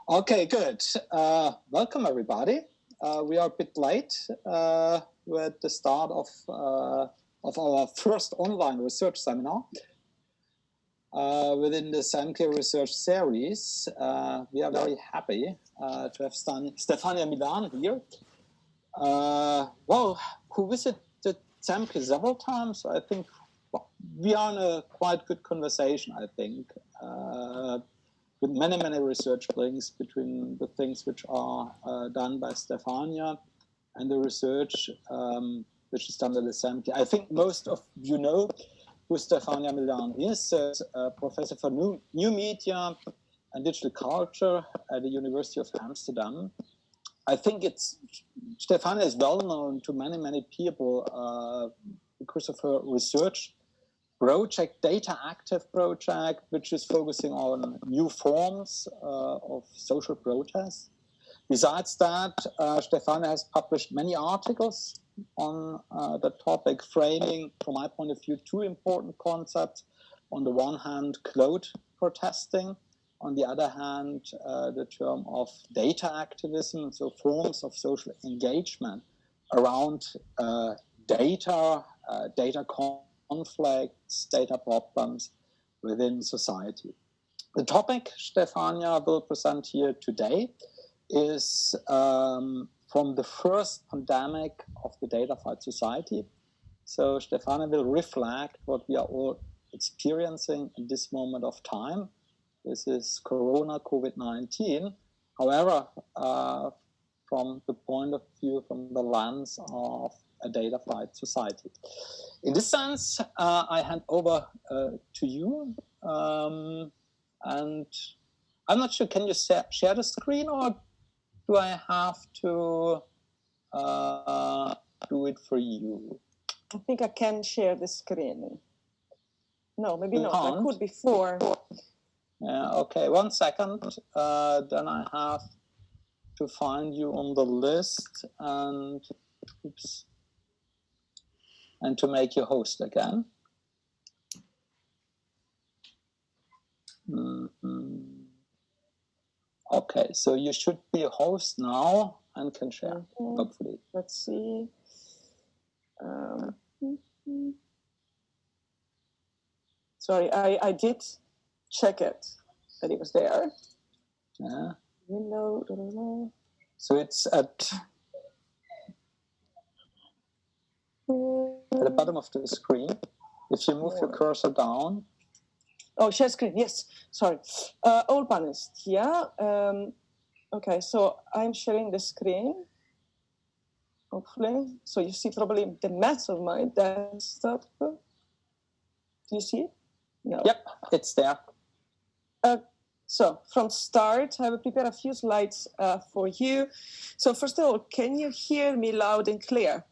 Okay, good. Welcome, everybody. We are a bit late. We're at the start of our first online research seminar within the ZeMKI research series. We are very happy to have Stefania Milan here. Who visited ZeMKI several times. I think we are in a quite good conversation, I think. With many research links between the things which are done by Stefania and the research which is done by the ZeMKI. I think most of you know who Stefania Milan is, professor for new media and digital culture at the University of Amsterdam. I think Stefania is well known to many people because of her research project, Data Active project, which is focusing on new forms of social protest. Besides that, Stefania has published many articles on the topic, framing, from my point of view, two important concepts. On the one hand, cloud protesting. On the other hand, the term of data activism, so forms of social engagement around data conflicts, data problems within society. The topic Stefania will present here today is from the first pandemic of the Datafied society. So Stefania will reflect what we are all experiencing in this moment of time. This is Corona, COVID-19. However, from the point of view, from the lens of a Datafied society. In this sense, I hand over to you. And I'm not sure, can you share the screen, or do I have to do it for you? I think I can share the screen. No, maybe not. I could before. Yeah, okay, 1 second. Then I have to find you on the list and, oops, and to make you host again. Okay, so you should be a host now and can share, hopefully. Let's see. Sorry, I did check it, that it was there. Yeah. Window. So it's at the bottom of the screen. If you move your cursor down. Oh, share screen, yes, sorry. All panelists, yeah. Okay, so I'm sharing the screen, hopefully. So you see probably the mess of my desktop. Do you see it? No. Yep, it's there. So from start, I will prepare a few slides for you. So first of all, can you hear me loud and clear?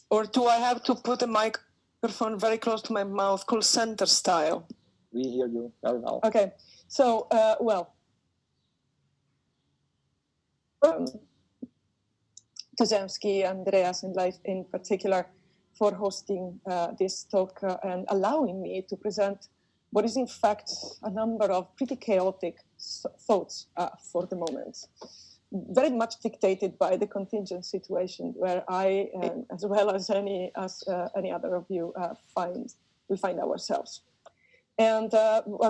Or do I have to put a microphone very close to my mouth, called center style? We hear you very well. Okay, so, to ZeMKI, Andreas, and Leif in particular, for hosting this talk and allowing me to present what is in fact a number of pretty chaotic thoughts for the moment. Very much dictated by the contingent situation where I, as well as any other of you, we find ourselves. And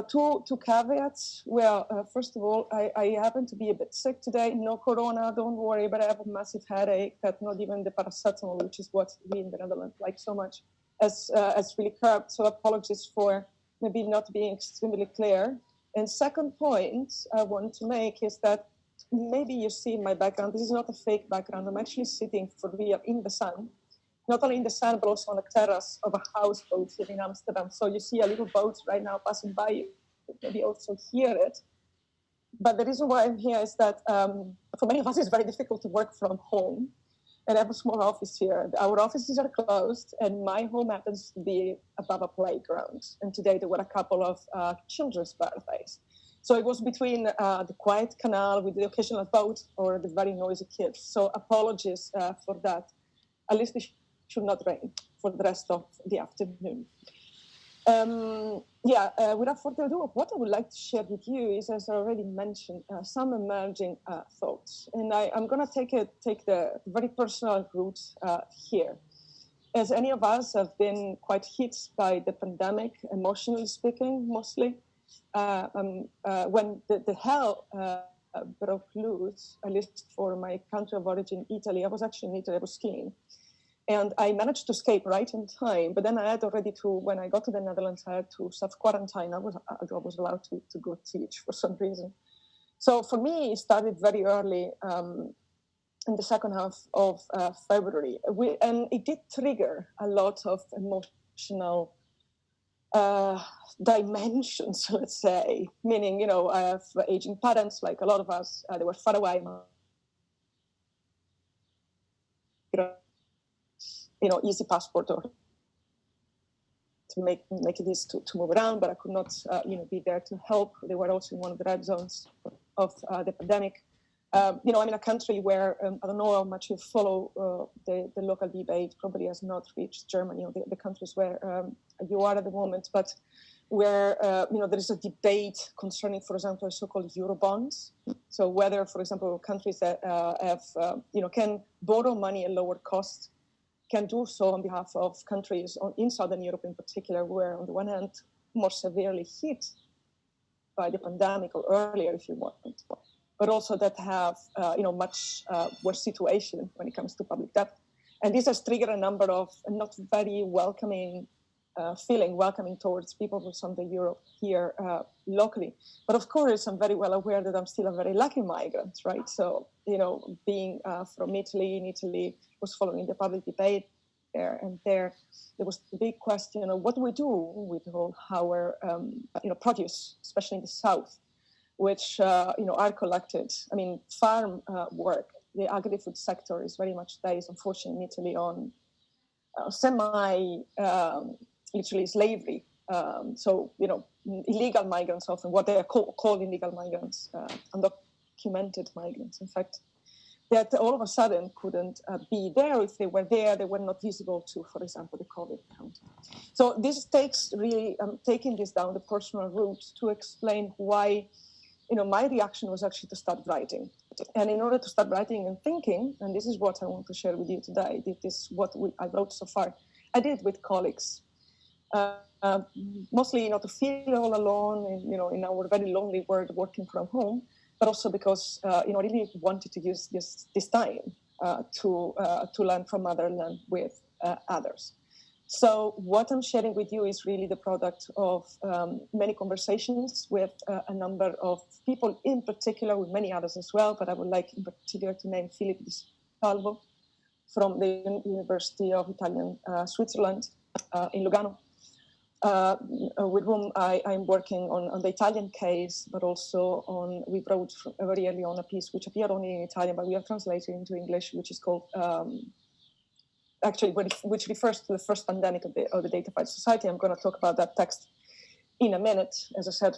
two caveats. Well, first of all, I happen to be a bit sick today. No corona, don't worry, but I have a massive headache that not even the paracetamol, which is what we in the Netherlands like so much, has really curbed. So apologies for maybe not being extremely clear. And second point I want to make is that maybe you see in my background, this is not a fake background. I'm actually sitting for real in the sun. Not only in the sun, but also on the terrace of a houseboat here in Amsterdam. So you see a little boat right now passing by you. You maybe also hear it. But the reason why I'm here is that for many of us, it's very difficult to work from home. And I have a small office here. Our offices are closed, and my home happens to be above a playground. And today there were a couple of children's birthdays. So it was between the quiet canal with the occasional boat or the very noisy kids. So apologies for that. At least it should not rain for the rest of the afternoon. Without further ado, what I would like to share with you is, as I already mentioned, some emerging thoughts. And I'm going to take the very personal route here. As any of us have been quite hit by the pandemic, emotionally speaking, mostly, when the hell broke loose, at least for my country of origin, Italy. I was actually in Italy, I was skiing. And I managed to escape right in time. But then I had already when I got to the Netherlands, I had to self-quarantine. I was allowed to go teach for some reason. So for me, it started very early in the second half of February. And it did trigger a lot of emotional dimensions, let's say. Meaning, I have aging parents, like a lot of us. They were far away. Easy passport or to make it easy to move around, but I could not, be there to help. They were also in one of the red zones of the pandemic. I'm in a country where I don't know how much you follow the local debate. Probably has not reached Germany or the countries where you are at the moment, but where there is a debate concerning, for example, so-called Eurobonds. So whether, for example, countries that can borrow money at lower cost can do so on behalf of countries in Southern Europe in particular, where on the one hand, more severely hit by the pandemic or earlier, if you want, but also that have much worse situation when it comes to public debt. And this has triggered a number of not very welcoming towards people from Southern Europe here locally. But of course, I'm very well aware that I'm still a very lucky migrant, right? So, being from Italy, in Italy, was following the public debate there was the big question of what do we do with all our, produce, especially in the south, which, are collected. I mean, farm work, the agri-food sector is very much based, unfortunately, in Italy on literally slavery. Illegal migrants, often what they are called illegal migrants, undocumented migrants, in fact, that all of a sudden couldn't be there. If they were there, they were not visible to, for example, the COVID count. So this takes really taking this down the personal route to explain why, my reaction was actually to start writing. And in order to start writing and thinking, and this is what I want to share with you today, this is what I wrote so far. I did it with colleagues, mostly, to feel all alone, in our very lonely world, working from home, but also because, I really wanted to use this time to learn from learn with others. So what I'm sharing with you is really the product of many conversations with a number of people, in particular with many others as well, but I would like in particular to name Filippo Di Salvo from the University of Italian Switzerland in Lugano, with whom I'm working on the Italian case, but also we wrote very early on a piece which appeared only in Italian, but we have translated into English, which is called, which refers to the first pandemic of the Datafied society. I'm going to talk about that text in a minute. As I said,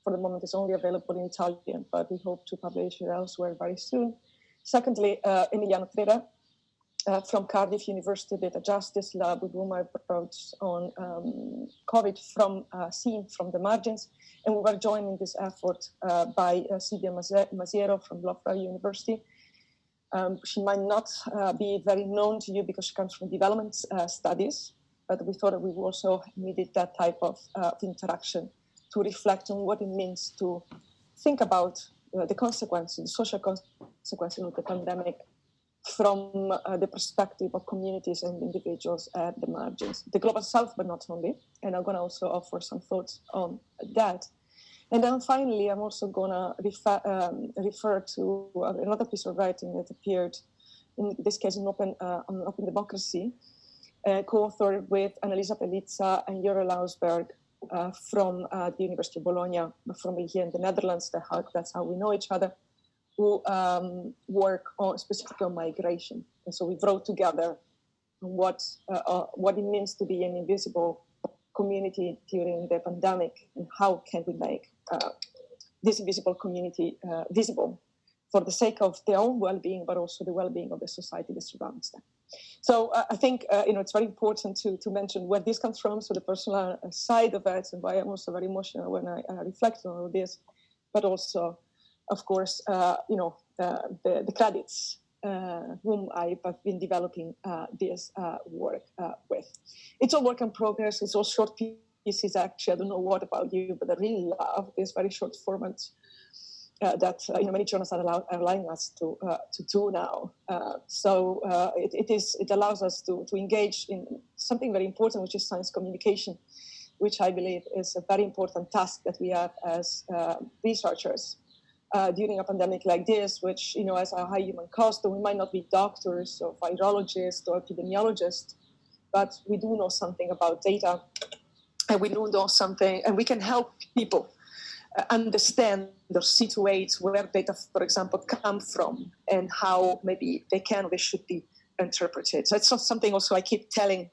for the moment, it's only available in Italian, but we hope to publish it elsewhere very soon. Secondly, Emiliano Trera, from Cardiff University Data Justice Lab, with whom I wrote on COVID seen from the margins. And we were joined in this effort by Silvia Masiero from Loughborough University. She might not be very known to you because she comes from development studies, but we thought that we also needed that type of interaction to reflect on what it means to think about the consequences, the social consequences of the pandemic from the perspective of communities and individuals at the margins, the global south, but not only. And I'm going to also offer some thoughts on that. And then finally, I'm also going to refer to another piece of writing that appeared, in this case, on Open Democracy, co-authored with Annalisa Pelizza and Jure Lausberg from the University of Bologna, from here in the Netherlands. That's how we know each other, who work specifically on migration. And so we wrote together what it means to be an invisible community during the pandemic, and how can we make this invisible community visible for the sake of their own well-being, but also the well-being of the society that surrounds them. So I think it's very important to mention where this comes from, so the personal side of it, and why I'm also very emotional when I reflect on all this, but also, of course, the credits whom I have been developing this work with. It's all work in progress. It's all short pieces. Actually, I don't know what about you, but I really love this very short format that many journals are allowing us to do now. So it allows us to engage in something very important, which is science communication, which I believe is a very important task that we have as researchers during a pandemic like this, which has a high human cost. And we might not be doctors or virologists or epidemiologists, but we do know something about data, and we do know something, and we can help people understand or situate where data, for example, come from and how maybe they should be interpreted. So it's not something also I keep telling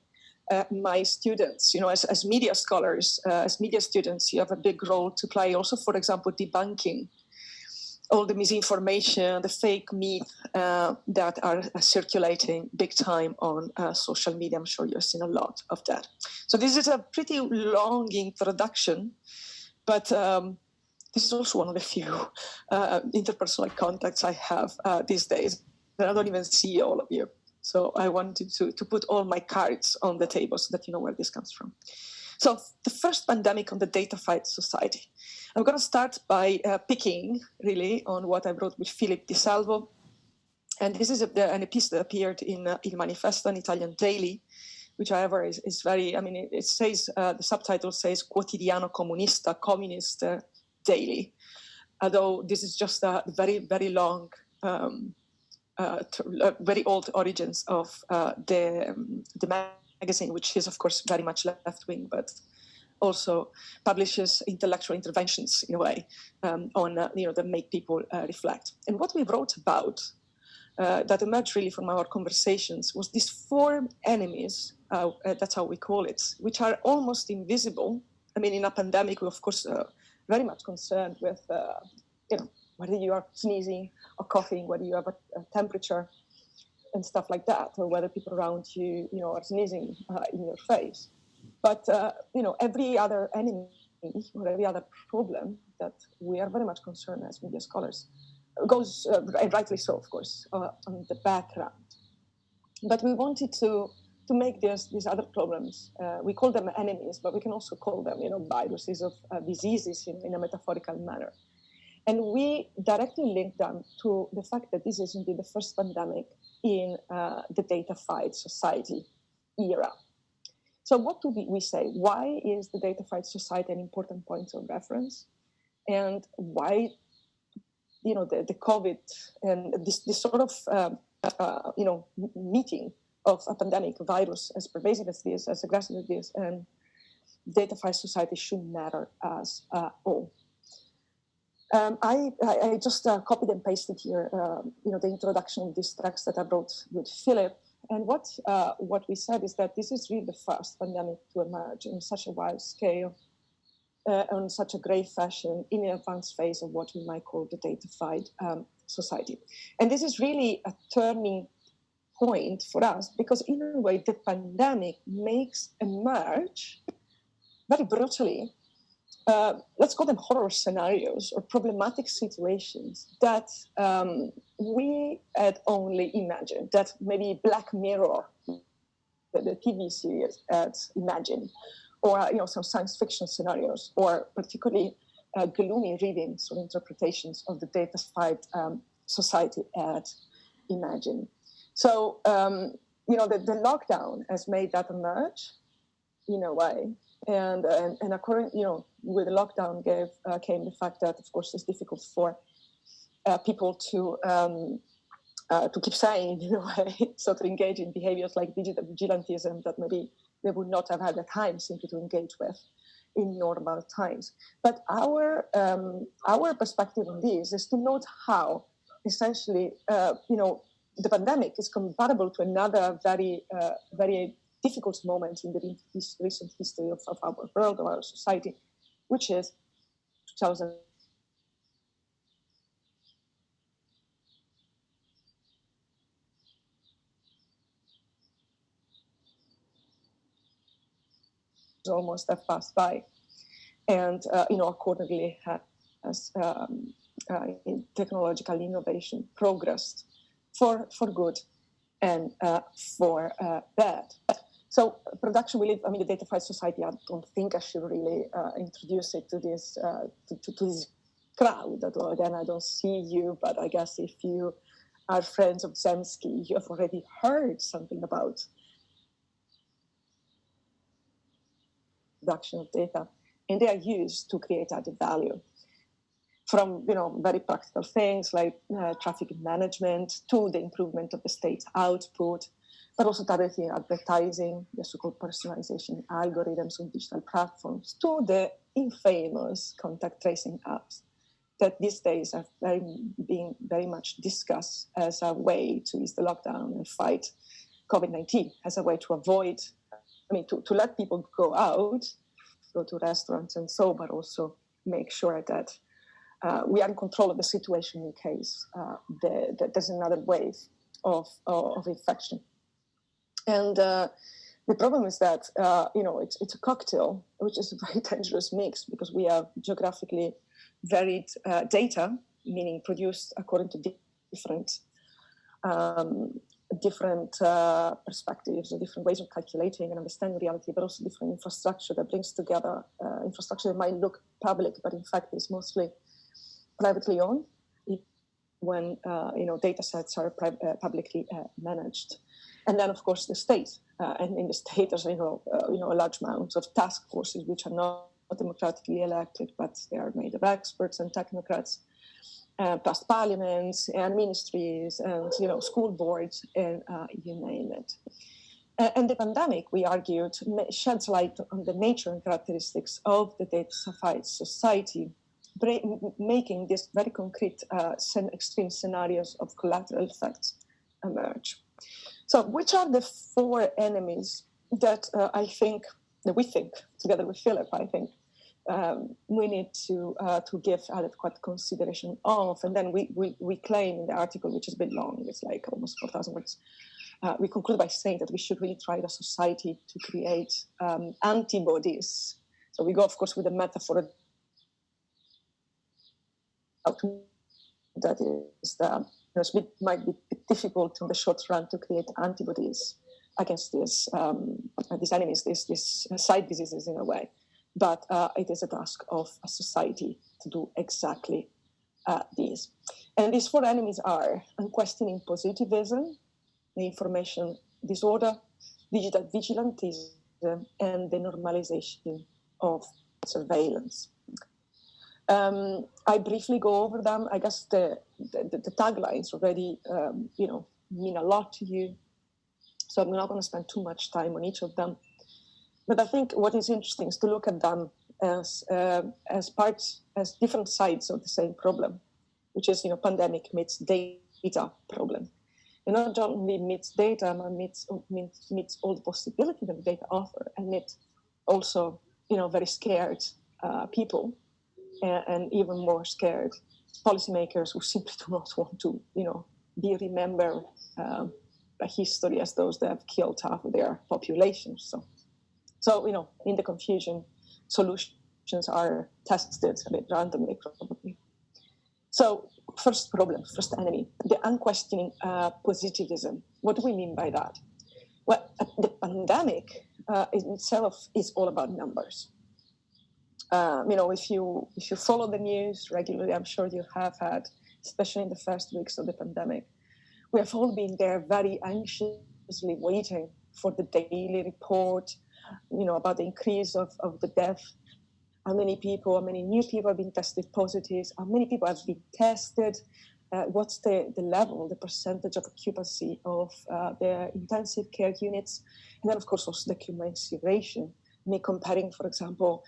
my students, as media scholars, as media students, you have a big role to play also, for example, debunking all the misinformation, the fake myth that are circulating big time on social media. I'm sure you've seen a lot of that. So this is a pretty long introduction, but this is also one of the few interpersonal contacts I have these days. And I don't even see all of you. So I wanted to put all my cards on the table so that you know where this comes from. So the first pandemic on the Datafied society. I'm going to start by picking, really, on what I wrote with Philip Di Salvo. And this is a piece that appeared in Il Manifesto, an Italian daily, which, however, is very, it says, the subtitle says Quotidiano Comunista, Communist Daily. Although this is just a very, very long, very old origins of the magazine, which is, of course, very much left-wing, but also publishes intellectual interventions in a way on that make people reflect. And what we wrote about that emerged really from our conversations was these four enemies, that's how we call it, which are almost invisible. In a pandemic, we're of course very much concerned with whether you are sneezing or coughing, whether you have a temperature and stuff like that, or whether people around you are sneezing in your face. But every other enemy or every other problem that we are very much concerned as media scholars goes, and rightly so, of course, on the background. But we wanted to make these other problems, we call them enemies, but we can also call them, viruses of diseases in a metaphorical manner. And we directly link them to the fact that this is indeed the first pandemic in the Datafied society era. So what do we say? Why is the Datafied society an important point of reference? And why, the COVID and this sort of, meeting of a pandemic, a virus as pervasive as this, as aggressive as this, and Datafied society should matter as all. I just copied and pasted here, the introduction of this text that I wrote with Philip. And what we said is that this is really the first pandemic to emerge in such a wide scale, on such a grave fashion, in an advanced phase of what we might call the Datafied society. And this is really a turning point for us, because in a way, the pandemic makes emerge very brutally, let's call them horror scenarios or problematic situations that we had only imagined, that maybe Black Mirror, the TV series, had imagined, or some science fiction scenarios, or particularly gloomy readings or interpretations of the Datafied society had imagined. So, the lockdown has made that emerge in a way. And according, with the lockdown came the fact that, of course, it's difficult for people to keep saying, in a way, so to engage in behaviors like digital vigilantism that maybe they would not have had the time simply to engage with in normal times. But our perspective on this is to note how essentially, the pandemic is comparable to another very, very difficult moment in the recent history of our world, of our society, which is 2000. almost have passed by. And, accordingly has technological innovation progressed for good and for bad. So production, the Datafied society, I don't think I should really introduce it to this to this crowd. Again, I don't see you, but I guess if you are friends of ZeMKI, you have already heard something about production of data, and they are used to create added value. From very practical things like traffic management to the improvement of the state's output, but also targeting advertising, the so-called personalization algorithms on digital platforms, to the infamous contact tracing apps that these days have been very much discussed as a way to ease the lockdown and fight COVID-19, as a way to avoid, to let people go out, go to restaurants and so, but also make sure that we are in control of the situation in case there's another wave of infection. And the problem is that, it's a cocktail, which is a very dangerous mix, because we have geographically varied data, meaning produced according to different perspectives or different ways of calculating and understanding reality, but also different infrastructure that brings together infrastructure that might look public, but in fact is mostly privately owned when data sets are publicly managed. And then, of course, the state. And in the state, there's a large amount of task forces which are not democratically elected, but they are made of experts and technocrats, past parliaments and ministries and school boards and you name it. And the pandemic, we argued, sheds light on the nature and characteristics of the Datafied society, making these very concrete extreme scenarios of collateral effects emerge. So which are the four enemies that we think, together with Philip, I think, we need to give adequate consideration of? And then we claim in the article, which is a bit long, it's like almost 4,000 words, we conclude by saying that we should really try the society to create antibodies. So we go, of course, with the metaphor that is that it might be difficult in the short run to create antibodies against these enemies, these side diseases in a way. But it is a task of a society to do exactly these. And these four enemies are unquestioning positivism, the information disorder, digital vigilantism, and the normalization of surveillance. I briefly go over them. I guess the taglines already, mean a lot to you. So I'm not going to spend too much time on each of them. But I think what is interesting is to look at them as different sides of the same problem, which is, pandemic meets data problem. And not only meets data, but meets all the possibilities that the data offer, and meets also, very scared people. And even more scared policymakers who simply do not want to, be remembered by history as those that have killed half of their population. So in the confusion, solutions are tested a bit randomly, probably. So first enemy, the unquestioning positivism. What do we mean by that? Well, the pandemic in itself is all about numbers. If you follow the news regularly, I'm sure you have had, especially in the first weeks of the pandemic, we have all been there very anxiously waiting for the daily report, about the increase of the death, how many new people have been tested positive, how many people have been tested, what's the level, the percentage of occupancy of the intensive care units, and then, of course, also the commensuration. Me comparing, for example,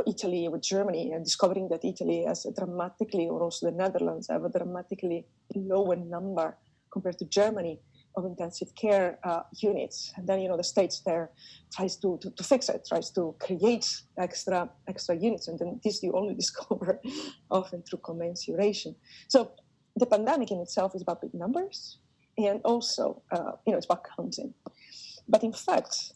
Italy with Germany, and discovering that Italy has or also the Netherlands have a dramatically lower number compared to Germany of intensive care units. And then, the States there tries to fix it, tries to create extra units. And then this you only discover often through commensuration. So the pandemic in itself is about big numbers, and also, it's about counting. But in fact,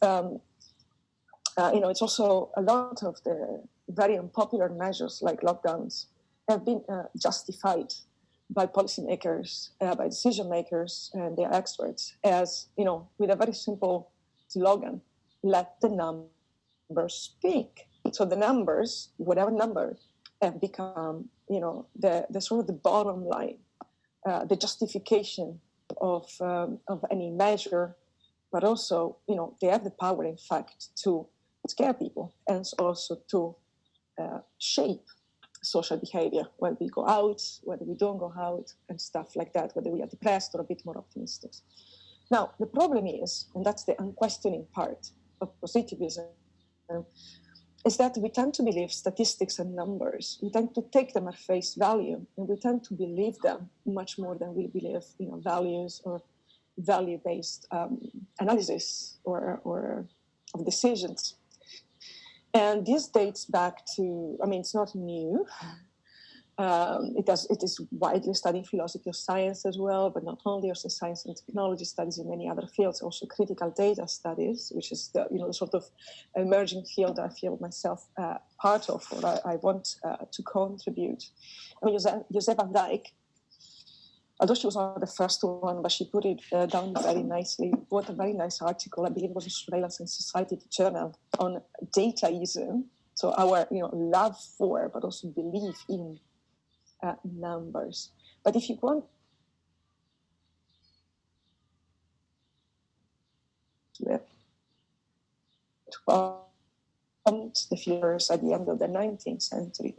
it's also a lot of the very unpopular measures like lockdowns have been justified by policymakers, by decision makers and their experts as, with a very simple slogan, let the numbers speak. So the numbers, whatever number, have become, the sort of the bottom line, the justification of any measure, but also, they have the power, in fact, to scare people and also to shape social behavior, whether we go out, whether we don't go out, and stuff like that, whether we are depressed or a bit more optimistic. Now, the problem is, and that's the unquestioning part of positivism, is that we tend to believe statistics and numbers. We tend to take them at face value, and we tend to believe them much more than we believe, values or value-based analysis or of decisions. And this dates back to, it's not new. It is widely studied in philosophy of science as well, but not only, also science and technology studies in many other fields, also critical data studies, which is the sort of emerging field I feel myself part of, or I want to contribute. Josep van Dijk, although she was not the first one, but she put it down very nicely, wrote a very nice article, I believe it was a Surveillance and Society journal, on dataism, so our love for, but also belief in numbers. But if you want the figures at the end of the 19th century.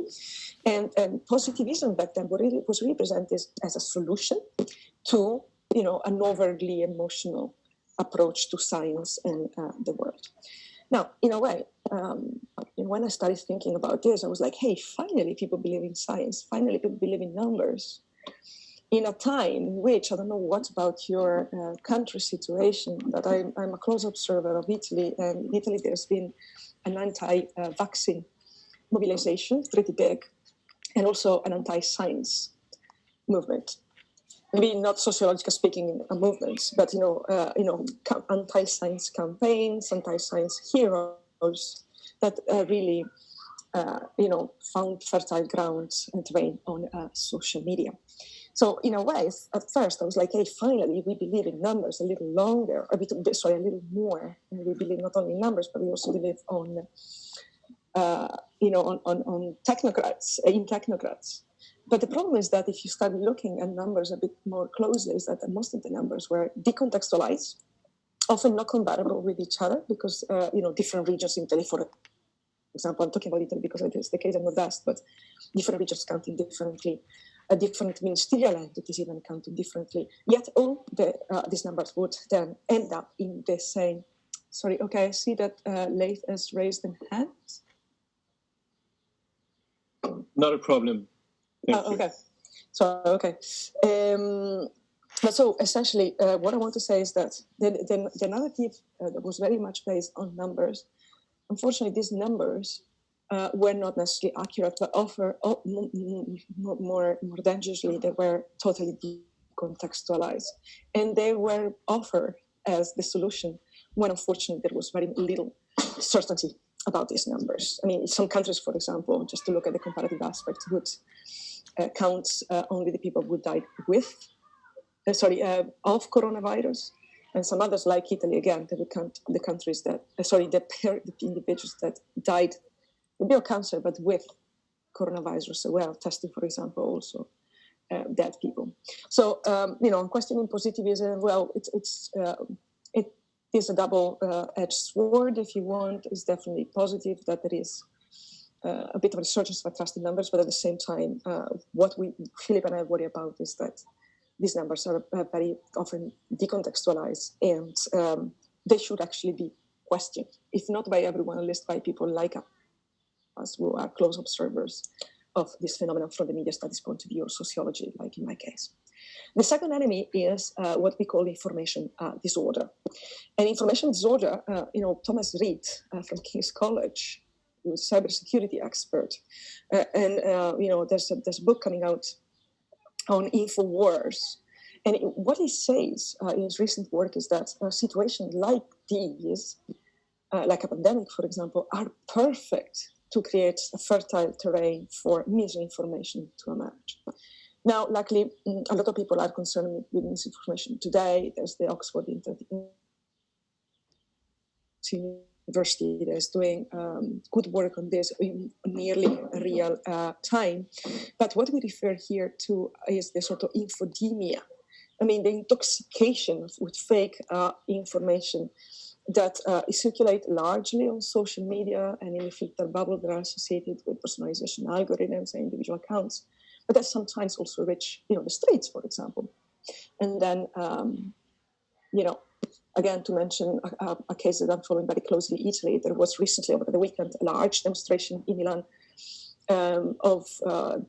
And positivism back then was really presented as a solution to, an overtly emotional approach to science and the world. Now, in a way, when I started thinking about this, I was like, hey, finally people believe in science. Finally people believe in numbers. In a time in which, I don't know what about your country situation, but I'm a close observer of Italy, and in Italy there's been an anti-vaccine mobilization, pretty big, and also an anti-science movement. Maybe not sociologically speaking movements, but anti-science campaigns, anti-science heroes that really found fertile ground and terrain on social media. So in a way, at first I was like, hey, finally we believe in numbers a little longer, a little more. And we believe not only in numbers, but we also believe on technocrats. But the problem is that if you start looking at numbers a bit more closely, is that most of the numbers were decontextualized, often not comparable with each other, because different regions in Italy, for example, I'm talking about Italy because it is the case I'm the best, but different regions counting differently. Different ministerial entities even counting differently. Yet all these numbers would then end up in the same. Sorry, okay, I see that Leith has raised an hand. Not a problem. Thank you. Okay. So, okay. But so essentially, what I want to say is that the narrative that was very much based on numbers, unfortunately, these numbers were not necessarily accurate, but more dangerously, they were totally decontextualized. And they were offered as the solution when, unfortunately, there was very little certainty about these numbers. In some countries, for example, just to look at the comparative aspect, would count only the people who died of coronavirus. And some others, like Italy, again, they would count the countries that, the individuals that died with cancer, but with coronavirus as well, testing, for example, also dead people. So, on questioning positivism, well, it is a double-edged sword, if you want. It's definitely positive that there is a bit of a resurgence of trust in numbers, but at the same time, what Philip and I worry about is that these numbers are very often decontextualized, and they should actually be questioned, if not by everyone, at least by people like us who are close observers of this phenomenon from the media studies point of view or sociology, like in my case. The second enemy is what we call information disorder. And information disorder, Thomas Reid from King's College, who's a cybersecurity expert, there's a book coming out on InfoWars. And what he says in his recent work is that situations like these like a pandemic, for example, are perfect to create a fertile terrain for misinformation to emerge. Now, luckily, a lot of people are concerned with misinformation today. There's the Oxford University that is doing good work on this in nearly real time. But what we refer here to is the sort of infodemia. I mean, the intoxication with fake information that is circulated largely on social media and in the filter bubble that are associated with personalization algorithms and individual accounts, but that sometimes also reach, the streets, for example. And then, again, to mention a case that I'm following very closely, Italy, there was recently over the weekend a large demonstration in Milan of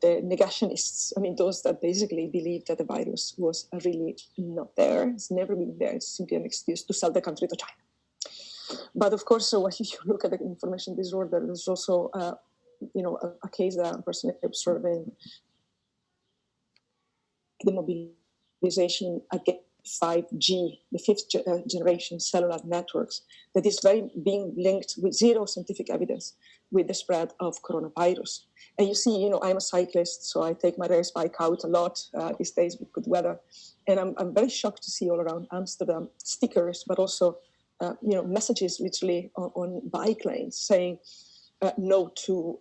the negationists. I mean, those that basically believe that the virus was really not there. It's never been there. It's simply an excuse to sell the country to China. But of course, so when you look at the information disorder, there's also, a case that I'm personally observing, the mobilization against 5G, the fifth generation cellular networks, that is being linked with zero scientific evidence with the spread of coronavirus. And you see, I'm a cyclist, so I take my race bike out a lot these days with good weather. And I'm very shocked to see all around Amsterdam stickers, but also, messages literally on bike lanes saying no to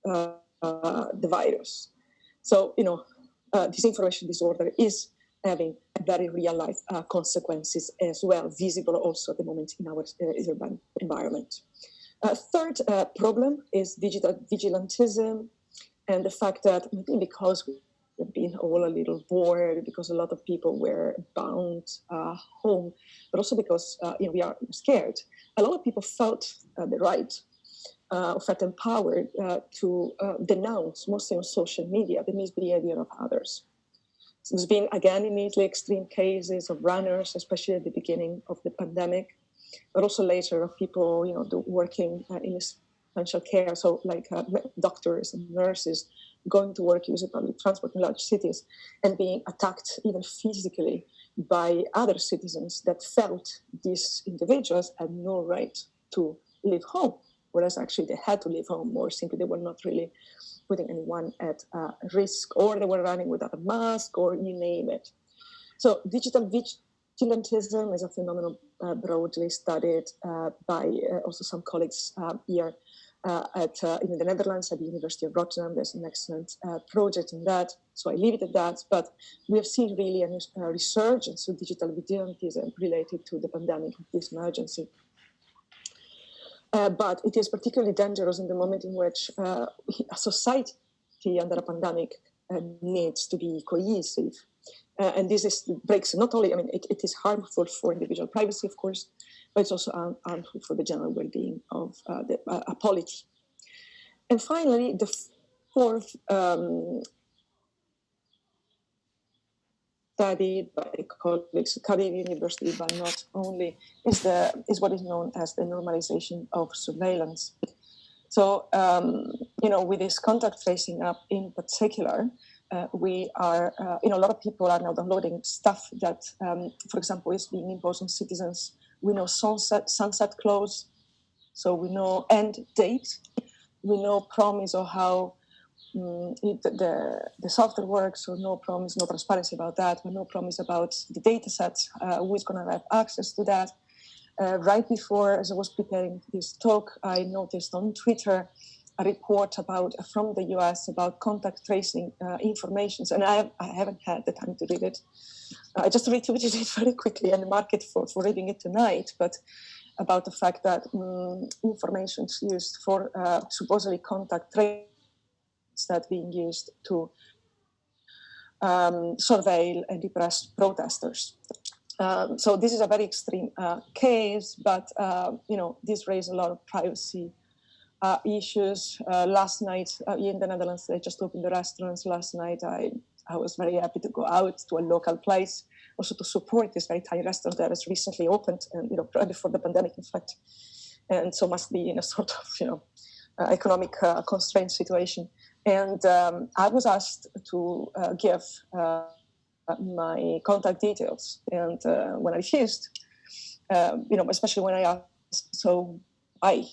the virus. So, disinformation disorder is having very real life consequences as well, visible also at the moment in our urban environment. Third problem is digital vigilantism, and the fact that maybe because we've been all a little bored, because a lot of people were bound home, but also because we are scared, a lot of people felt the right, felt empowered to denounce, mostly on social media, the misbehavior of others. So there's been, again, immediately extreme cases of runners, especially at the beginning of the pandemic, but also later of people, working in essential care, so like doctors and nurses going to work using public transport in large cities and being attacked even physically by other citizens that felt these individuals had no right to leave home, whereas actually they had to leave home, or simply they were not really putting anyone at risk, or they were running without a mask, or you name it. So digital vigilantism is a phenomenon broadly studied by also some colleagues here in the Netherlands at the University of Rotterdam. There's an excellent project in that, so I leave it at that. But we have seen really a resurgence of digital vigilantism related to the pandemic, this emergency. But it is particularly dangerous in the moment in which a society under a pandemic needs to be cohesive. And this breaks not only, it is harmful for individual privacy, of course, but it's also harmful for the general well-being of a polity. And finally, the fourth study by colleagues at Cardiff University, but not only, is what is known as the normalization of surveillance. So, with this contact tracing up in particular, we are, a lot of people are now downloading stuff that, for example, is being imposed on citizens. We know sunset clause, so we know end date, we know promise of how the software works, so no promise, no transparency about that, but no promise about the data sets, who is going to have access to that. Right before, as I was preparing this talk, I noticed on Twitter a report from the US about contact tracing information, and I haven't had the time to read it. I just retweeted it very quickly and mark it for reading it tonight, but about the fact that information used for supposedly contact tracing that being used to surveil and repress protesters. So this is a very extreme case, but this raised a lot of privacy issues. Last night in the Netherlands, they just opened the restaurants. Last night, I was very happy to go out to a local place, also to support this very tiny restaurant that has recently opened, and before the pandemic, in fact, and so must be in a sort of economic constraint situation. And I was asked to give my contact details. And when I refused, especially when I asked, so why?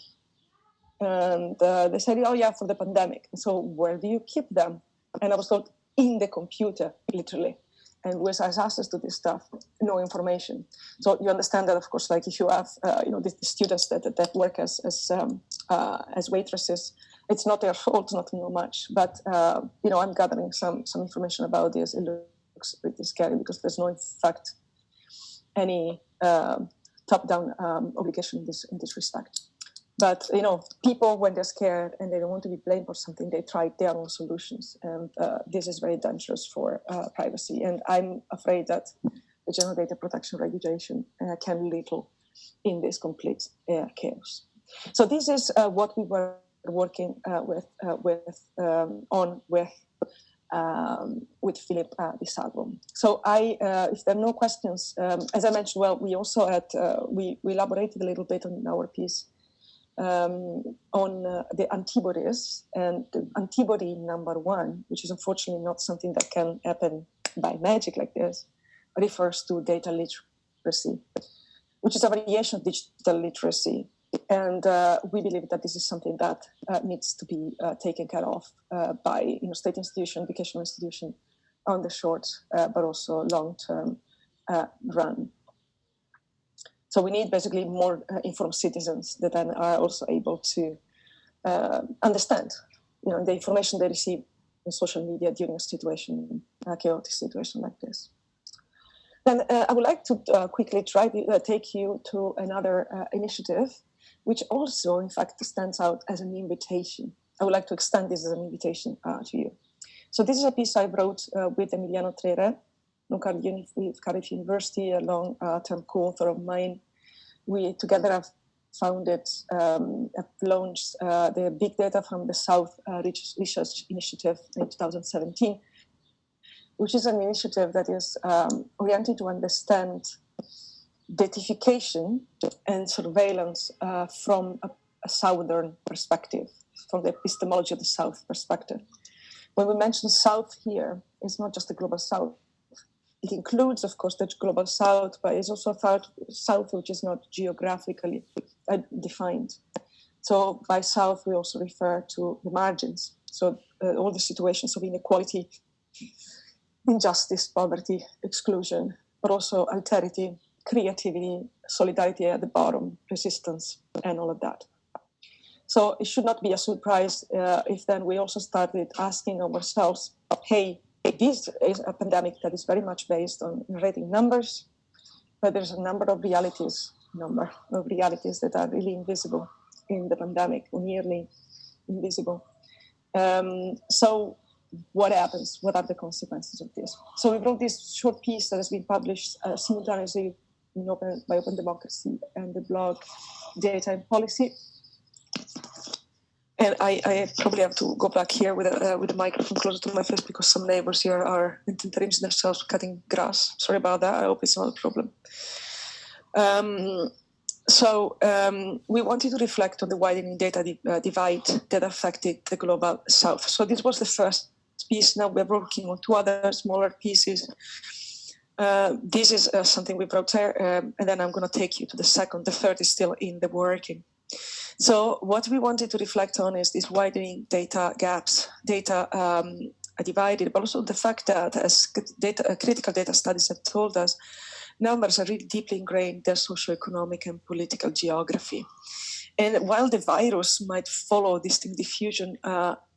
And they said, oh yeah, for the pandemic. So where do you keep them? And I was told, in the computer, literally. And with access to this stuff, no information. So you understand that, of course, like if you have, the students that work as waitresses, it's not their fault not to know much. But I'm gathering some information about this. It looks pretty scary because there's no, in fact, any top-down obligation in this respect. But, people, when they're scared and they don't want to be blamed for something, they try their own solutions. And this is very dangerous for privacy. And I'm afraid that the General Data Protection Regulation can little in this complete chaos. So this is what we were working with Philip Di Salvo. So if there are no questions, as I mentioned, we also had, we elaborated a little bit on our piece on the antibodies, and the antibody number 1, which is unfortunately not something that can happen by magic like this, refers to data literacy, which is a variation of digital literacy. And we believe that this is something that needs to be taken care of by state institution, educational institution on the short but also long-term run. So we need basically more informed citizens that then are also able to understand, the information they receive in social media during a chaotic situation like this. Then I would like to quickly try to take you to another initiative, which also, in fact, stands out as an invitation. I would like to extend this as an invitation to you. So this is a piece I wrote with Emiliano Trere, with Cardiff University, a long-term co-author of mine. We together have founded, have launched the Big Data from the South Research Initiative in 2017, which is an initiative that is oriented to understand datification and surveillance from a Southern perspective, from the epistemology of the South perspective. When we mention South here, it's not just the global South. It includes, of course, the global South, but it's also a South which is not geographically defined. So by South, we also refer to the margins. So all the situations of inequality, injustice, poverty, exclusion, but also alterity, creativity, solidarity at the bottom, resistance, and all of that. So it should not be a surprise if then we also started asking ourselves, hey, this is a pandemic that is very much based on narrating numbers, but there's a number of realities that are really invisible in the pandemic, or nearly invisible. So what happens? What are the consequences of this? So we wrote this short piece that has been published simultaneously by Open Democracy and the blog Data and Policy. And I probably have to go back here with the microphone closer to my face because some neighbors here are entering themselves cutting grass. Sorry about that. I hope it's not a problem. So we wanted to reflect on the widening data divide that affected the global South. So this was the first piece. Now we're working on 2 other smaller pieces. This is something we wrote there, and then I'm going to take you to the second. The third is still in the working. So what we wanted to reflect on is this widening data gaps, data divided, but also the fact that as critical data studies have told us, numbers are really deeply ingrained in their socioeconomic and political geography. And while the virus might follow distinct diffusion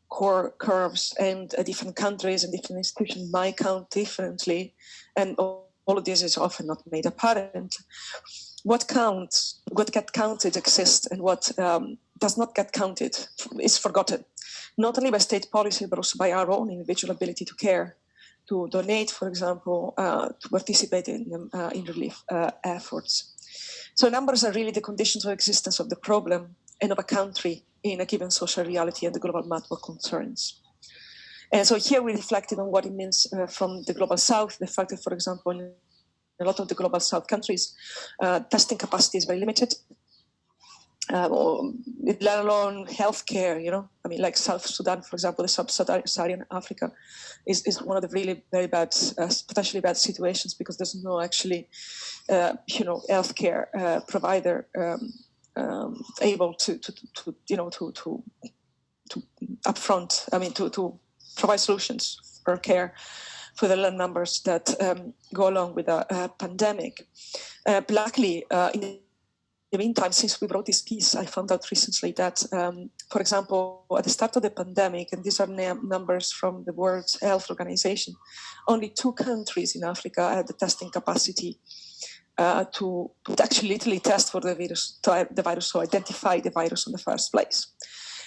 core curves, and different countries and different institutions might count differently, and all of this is often not made apparent, what gets counted exists, and what does not get counted is forgotten, not only by state policy, but also by our own individual ability to care, to donate, for example, to participate in relief efforts. So numbers are really the conditions of existence of the problem and of a country in a given social reality and the global map of concerns. And so here we reflected on what it means from the global South, the fact that, for example, in a lot of the global South countries, testing capacity is very limited. or let alone healthcare, I mean, like South Sudan, for example, the sub-Saharan Africa is one of the really very bad, potentially bad situations because there's no actually, healthcare provider able to upfront, to provide solutions or care for the numbers that go along with a pandemic. Luckily, in the meantime, since we wrote this piece, I found out recently that, for example, at the start of the pandemic, and these are numbers from the World Health Organization, only 2 countries in Africa had the testing capacity to actually literally test for the virus, so identify the virus in the first place.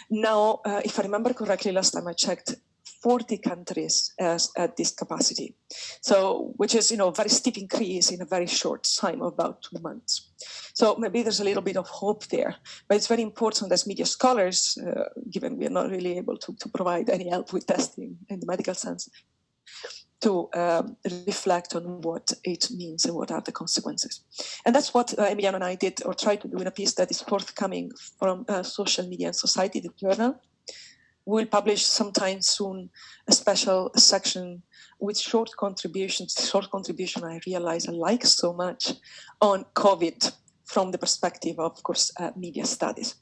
Now, if I remember correctly, last time I checked, 40 countries at this capacity, so which is a very steep increase in a very short time of about 2 months. So maybe there's a little bit of hope there, but it's very important as media scholars, given we are not really able to provide any help with testing in the medical sense, to reflect on what it means and what are the consequences. And that's what Emiliano and I did or tried to do in a piece that is forthcoming from Social Media and Society, the journal. We'll publish sometime soon a special section with short contribution I realize I like so much on COVID from the perspective of course, media studies.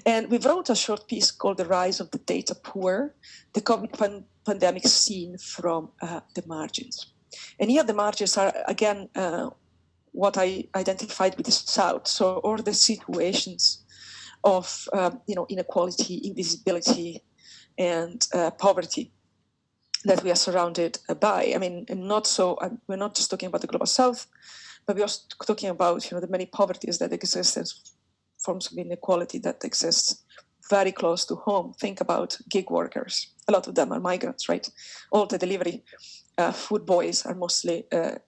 And we wrote a short piece called The Rise of the Data Poor, the COVID pandemic seen from the margins. And here the margins are, again, what I identified with the South, so all the situations of inequality, invisibility, and poverty that we are surrounded by. I mean, and we're not just talking about the global South, but we're also talking about the many poverties that exist as forms of inequality that exist very close to home. Think about gig workers. A lot of them are migrants, right? All the delivery food boys are mostly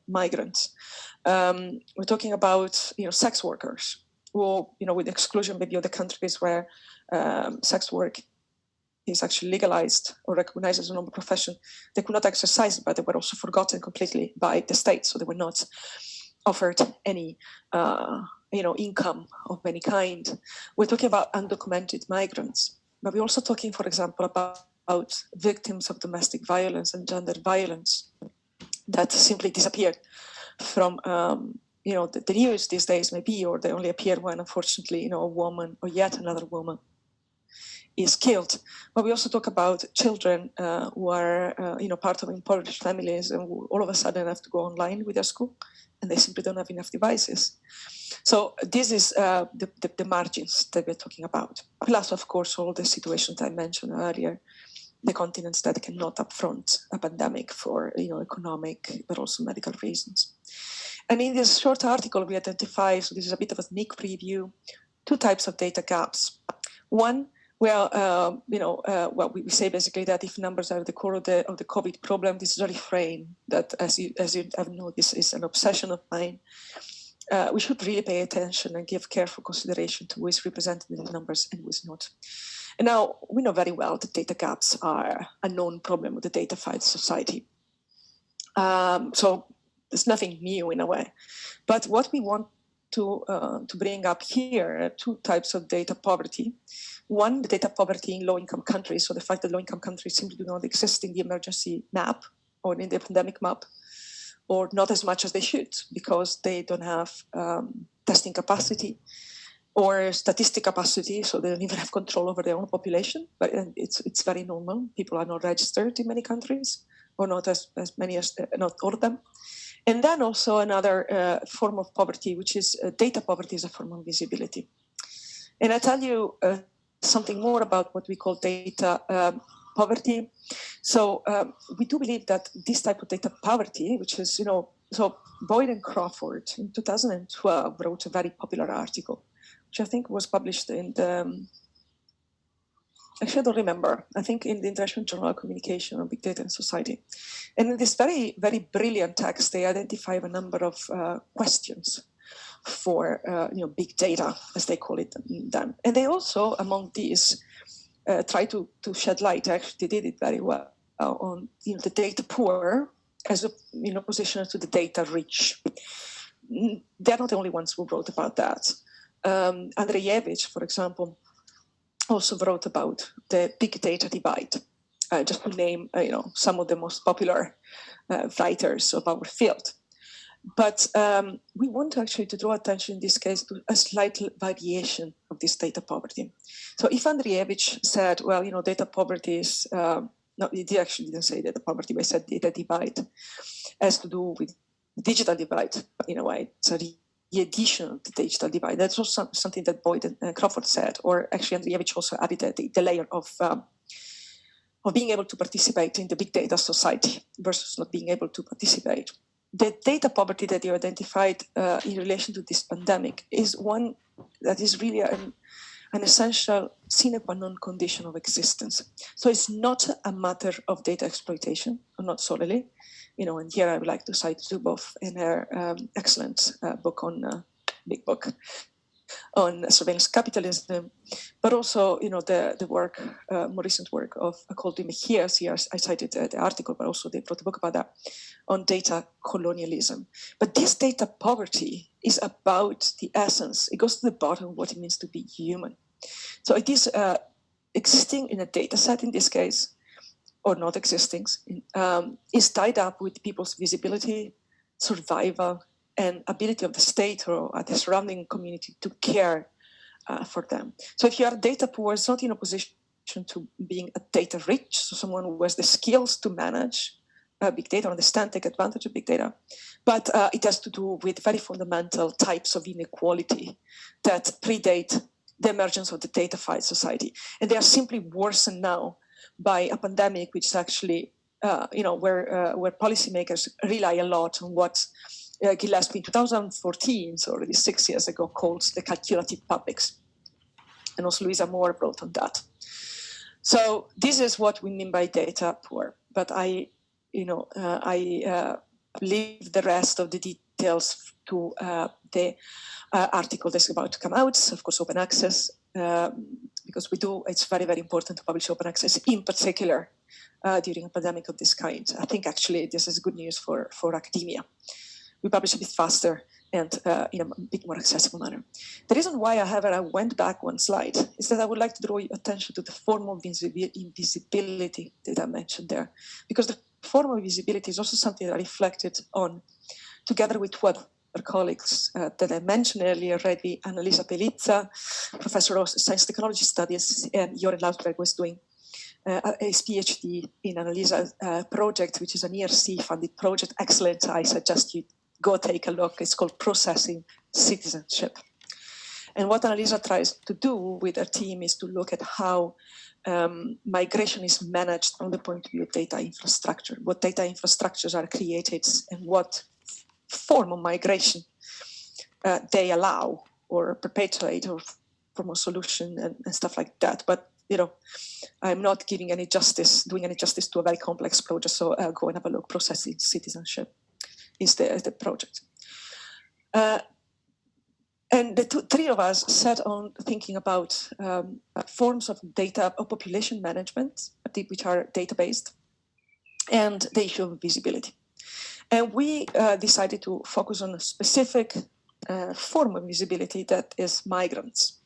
migrants. We're talking about sex workers, who with the exclusion maybe of the countries where sex work is actually legalized or recognized as a normal profession, they could not exercise it, but they were also forgotten completely by the state, so they were not offered any income of any kind. We're talking about undocumented migrants, but we're also talking, for example, about victims of domestic violence and gender violence that simply disappeared from the news these days, maybe, or they only appear when, unfortunately, a woman or yet another woman is killed. But we also talk about children who are part of impoverished families and who all of a sudden have to go online with their school, and they simply don't have enough devices. So this is the margins that we're talking about. Plus, of course, all the situations I mentioned earlier, the continents that cannot upfront a pandemic for economic but also medical reasons. And in this short article, we identify, so this is a bit of a sneak preview, 2 types of data gaps. One, well, we say basically that if numbers are the core of the COVID problem, this is a refrain that, as you have known, this is an obsession of mine. We should really pay attention and give careful consideration to who is represented in the numbers and who is not. And now we know very well that data gaps are a known problem of the Datafied society. So there's nothing new in a way. But what we want to bring up here are 2 types of data poverty. One, the data poverty in low-income countries, so the fact that low-income countries simply do not exist in the emergency map or in the pandemic map, or not as much as they should, because they don't have testing capacity or statistic capacity, so they don't even have control over their own population. But it's very normal. People are not registered in many countries, or not as many as, not all of them. And then also another form of poverty, which is data poverty, is a form of visibility. And I tell you something more about what we call data poverty. So we do believe that this type of data poverty, which is, so Boyd and Crawford in 2012 wrote a very popular article, which I think was published in the, actually I don't remember, I think in the International Journal of Communication on Big Data and Society. And in this very, very brilliant text, they identify a number of questions for big data, as they call it then. And they also, among these, try to shed light, actually they did it very well, on the data poor as a position to the data rich. They're not the only ones who wrote about that. Andreyevich, for example, also wrote about the big data divide, just to name some of the most popular writers of our field. But we want actually to draw attention in this case to a slight variation of this data poverty. So if Andreyevich said, well, data poverty is, no, he actually didn't say data poverty, but he said data divide has to do with digital divide, in a way. So the addition of the digital divide. That's also something that Boyd and Crawford said, or actually Andreyevich also added the layer of being able to participate in the big data society versus not being able to participate. The data poverty that you identified in relation to this pandemic is one that is really an essential sine qua non condition of existence. So it's not a matter of data exploitation, or not solely. And here I would like to cite Zuboff in her excellent book big book on surveillance capitalism, but also, the work, more recent work of Colby Mejias. Here I cited the article, but also they wrote a book about that, on data colonialism. But this data poverty is about the essence. It goes to the bottom of what it means to be human. So it is existing in a data set in this case, or not existing, is tied up with people's visibility, survival, and ability of the state or the surrounding community to care for them. So if you are data poor, it's not in opposition to being a data rich, so someone who has the skills to manage big data, understand, take advantage of big data, but it has to do with very fundamental types of inequality that predate the emergence of the Datafied society. And they are simply worsened now by a pandemic, which is actually, where policymakers rely a lot on what Gillespie in 2014, so already 6 years ago, called the calculative publics. And also Louisa Moore wrote on that. So this is what we mean by data poor. But I leave the rest of the details to the article that's about to come out, of course, open access, because it's very, very important to publish open access, in particular during a pandemic of this kind. I think actually this is good news for academia. We publish a bit faster and in a bit more accessible manner. The reason why, however, I went back one slide is that I would like to draw your attention to the form of invisibility that I mentioned there, because the form of visibility is also something that I reflected on together with two other colleagues that I mentioned earlier already, Annalisa Pelizza, professor of science technology studies, and Joren Lautberg was doing his PhD in Annalisa's project, which is an ERC-funded project. Excellent. I suggest you go take a look. It's called Processing Citizenship. And what Annalisa tries to do with her team is to look at how migration is managed from the point of view of data infrastructure, what data infrastructures are created and what form of migration they allow or perpetuate or form a solution and stuff like that. But, I'm not doing any justice to a very complex project. So go and have a look. Processing Citizenship is the project. And the three of us set on thinking about forms of data of population management, which are data-based, and the issue of visibility. And we decided to focus on a specific form of visibility that is migrants.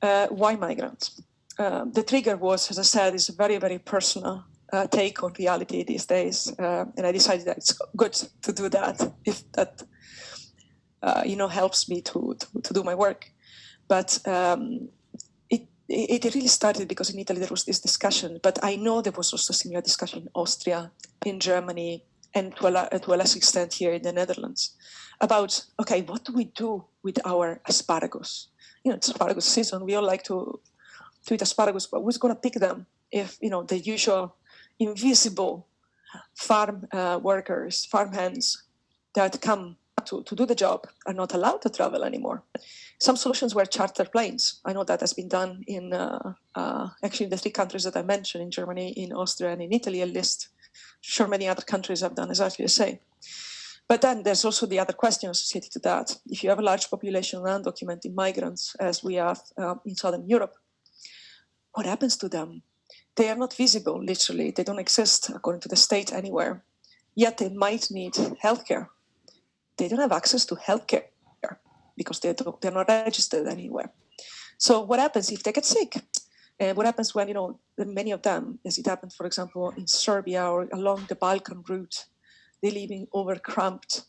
Why migrants? The trigger was, as I said, is a very, very personal take on reality these days. And I decided that it's good to do that if that helps me to do my work. But it really started because in Italy there was this discussion, but I know there was also a similar discussion in Austria, in Germany, and to a lesser extent here in the Netherlands, about, okay, what do we do with our asparagus? It's asparagus season. We all like to eat asparagus, but who's going to pick them if, the usual invisible farm workers, farm hands that come to do the job are not allowed to travel anymore? Some solutions were charter planes. I know that has been done in actually the three countries that I mentioned, in Germany, in Austria, and in Italy, at least. Sure, many other countries have done exactly the same. But then there's also the other question associated to that. If you have a large population of undocumented migrants, as we have in Southern Europe, what happens to them? They are not visible, literally. They don't exist, according to the state, anywhere. Yet they might need healthcare. They don't have access to healthcare. because they're not registered anywhere. So what happens if they get sick? And what happens when, many of them, as it happened, for example, in Serbia or along the Balkan route, they live in overcrowded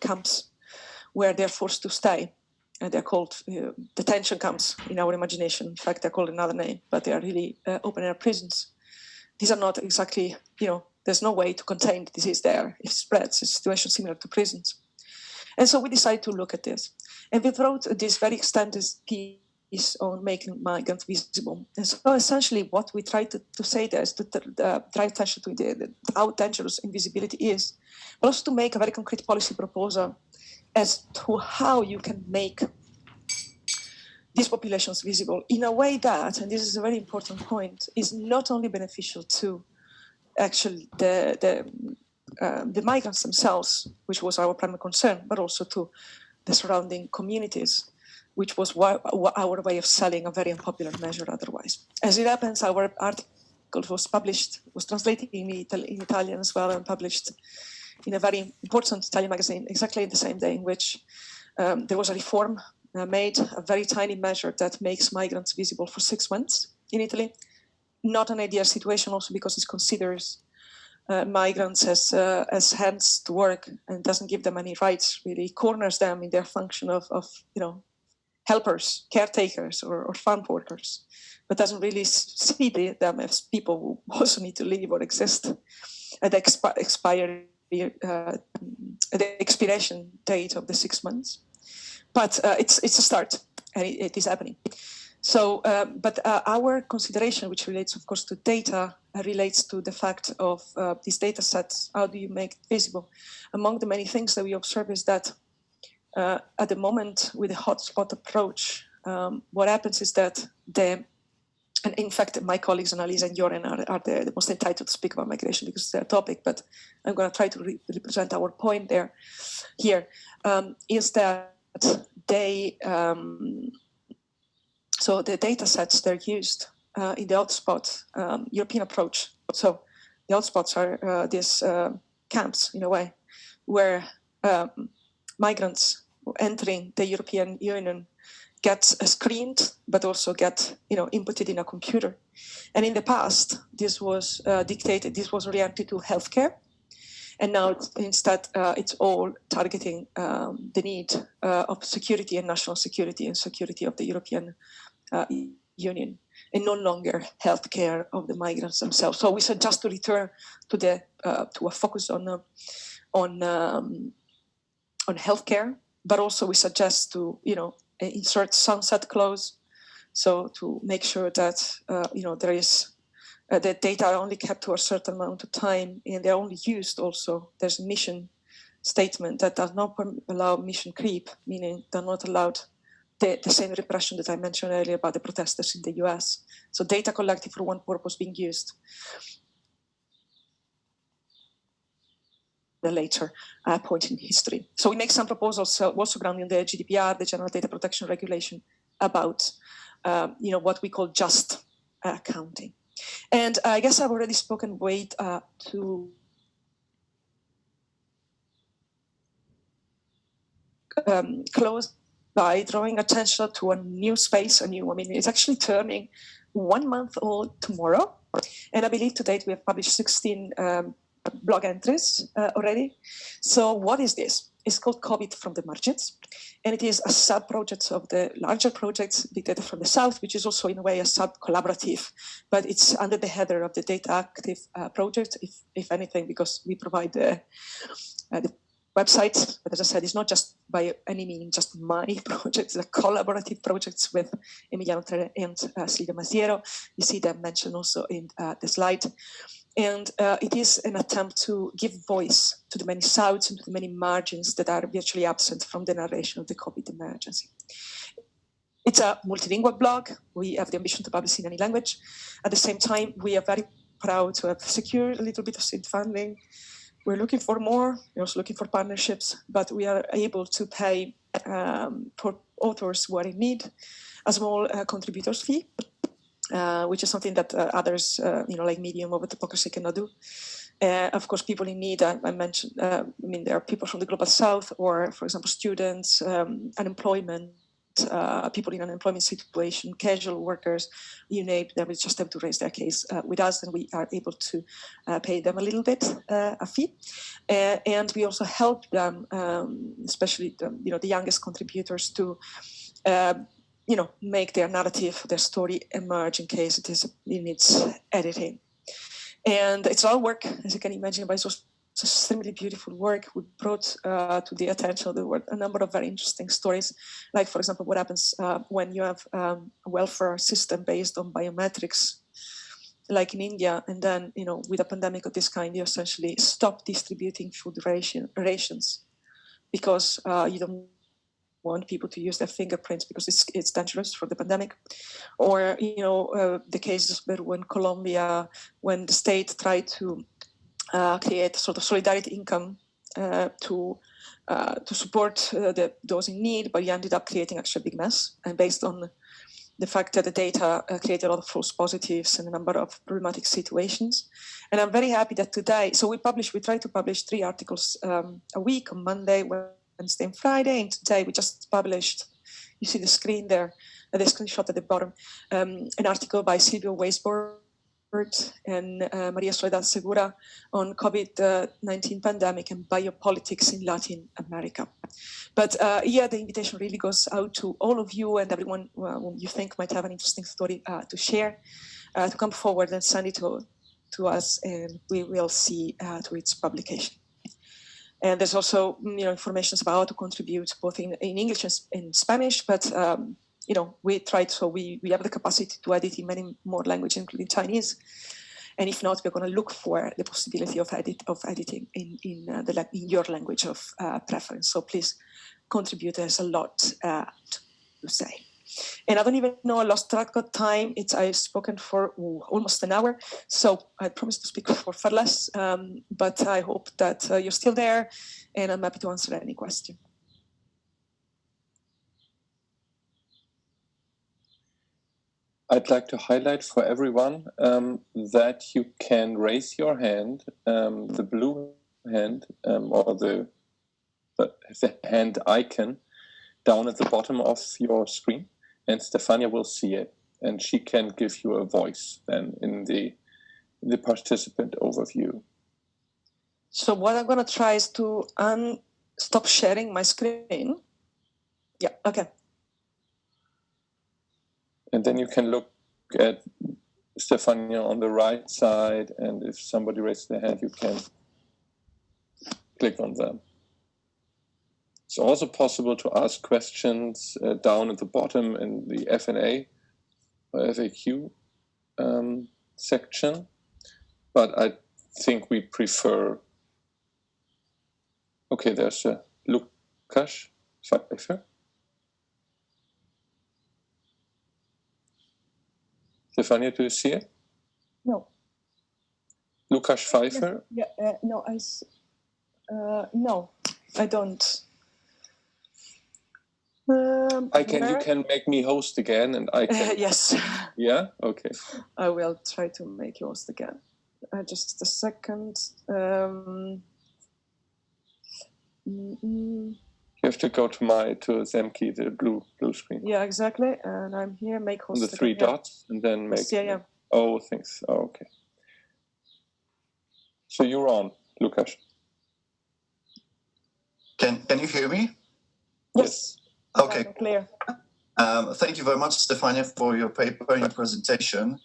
camps where they're forced to stay. And they're called detention camps in our imagination. In fact, they're called another name, but they are really open-air prisons. These are not exactly, there's no way to contain the disease there. If it spreads, it's a situation similar to prisons. And so we decided to look at this. And we wrote this very extended piece on making migrants visible. And so essentially what we try to say there is to drive attention to how dangerous invisibility is, but also to make a very concrete policy proposal as to how you can make these populations visible in a way that, and this is a very important point, is not only beneficial to actually the migrants themselves, which was our primary concern, but also to the surrounding communities, which was our way of selling a very unpopular measure otherwise. As it happens, our article was translated in Italian as well and published in a very important Italian magazine, exactly in the same day in which there was a reform made, a very tiny measure that makes migrants visible for 6 months in Italy. Not an ideal situation also because it considers migrants as hands to work and doesn't give them any rights, really corners them in their function of helpers, caretakers, or farm workers, but doesn't really see them as people who also need to live or exist at the expiration date of the 6 months. But it's a start, and it is happening. So, but our consideration, which relates, of course, to data, relates to the fact of these data sets. How do you make it visible? Among the many things that we observe is that at the moment, with the hotspot approach, what happens is that and in fact, my colleagues Annalisa and Joren are the most entitled to speak about migration because it's their topic, but I'm going to try to represent our point here, is that they, so the data sets they're used in the hotspot European approach. So the hotspots are these camps, in a way, where migrants entering the European Union get screened, but also get inputted in a computer. And in the past, this was this was oriented to healthcare, and now instead it's all targeting the need of security and national security and security of the European Union, and no longer healthcare of the migrants themselves. So we suggest to return to a focus on healthcare, but also we suggest to insert sunset clause, so to make sure that there is the data are only kept to a certain amount of time, and they're only used. Also, there's a mission statement that does not allow mission creep, meaning they're not allowed the same repression that I mentioned earlier about the protesters in the US. So data collected for one purpose being used the later point in history. So we make some proposals also grounding the GDPR, the General Data Protection Regulation, about what we call just counting. And I guess I've already spoken way to close by drawing attention to a new space, it's actually turning 1 month old tomorrow. And I believe to date we have published 16 blog entries already. So what is this? It's called COVID from the Margins. And it is a sub-project of the larger project, Big Data from the South, which is also in a way a sub-collaborative, but it's under the header of the Data Active project, if anything, because we provide the website. But as I said, it's not just by any means just my project, it's a collaborative project with Emiliano Tre and Silvia Masiero. You see them mentioned also in the slide. And it is an attempt to give voice to the many Souths and to the many margins that are virtually absent from the narration of the COVID emergency. It's a multilingual blog. We have the ambition to publish in any language. At the same time, we are very proud to have secured a little bit of seed funding. We're looking for more. We're also looking for partnerships, but we are able to pay for authors who are in need a small contributors fee, which is something that others, like Medium or Democracy cannot do. Of course, people in need, I mentioned, there are people from the Global South, or, for example, students, unemployment, people in unemployment situation, casual workers, you name them. We just have to raise their case with us, and we are able to pay them a little bit, a fee. And we also help them, especially the youngest contributors, to make their narrative, their story emerge in case it needs editing. And it's our work, as you can imagine, but it's also extremely beautiful work. We brought to the attention of the world a number of very interesting stories, like, for example, what happens when you have a welfare system based on biometrics, like in India, and then, with a pandemic of this kind, you essentially stop distributing food rations because you don't want people to use their fingerprints because it's dangerous for the pandemic. Or, the cases of Peru and Colombia, when the state tried to create a sort of solidarity income to support those in need, but he ended up creating actually a big mess. And based on the fact that the data created a lot of false positives and a number of problematic situations. And I'm very happy that today, so we try to publish 3 articles a week, on Monday, Wednesday, and Friday. And today we just published, you see the screen there, the screenshot at the bottom, an article by Silvio Weisbord and Maria Soledad Segura on COVID-19 pandemic and biopolitics in Latin America. But the invitation really goes out to all of you and everyone whom you think might have an interesting story to share, to come forward and send it to us, and we will see to its publication. And there's also information about how to contribute both in English and in Spanish, but we tried, so we have the capacity to edit in many more languages, including Chinese. And if not, we're going to look for the possibility of editing in your language of preference. So please contribute. There's a lot to say. And I don't even know, I lost track of time. I've spoken for almost an hour. So I promised to speak for far less, but I hope that you're still there, and I'm happy to answer any question. I'd like to highlight for everyone that you can raise your hand, the blue hand, or the hand icon down at the bottom of your screen, and Stefania will see it, and she can give you a voice then in the participant overview. So what I'm going to try is to stop sharing my screen. Yeah, okay. And then you can look at Stefania on the right side, and if somebody raises their hand, you can click on them. It's also possible to ask questions down at the bottom in the F&A or FAQ section, but I think we prefer... Okay, there's a Lukasz Pfeiffer. Stefania, do you see it? No. Lukasz Pfeiffer? No, no, I don't. You can make me host again, and I can... yes. Yeah? Okay. I will try to make you host again. Just a second. You have to go to ZeMKI, the blue screen. Yeah, exactly. And I'm here, make host. On the 3 dots, and then make... Yeah. Oh, thanks. Oh, okay. So you're on, Lukasz. Can you hear me? Yes. Okay. Clear. Thank you very much, Stefania, for your paper and your presentation.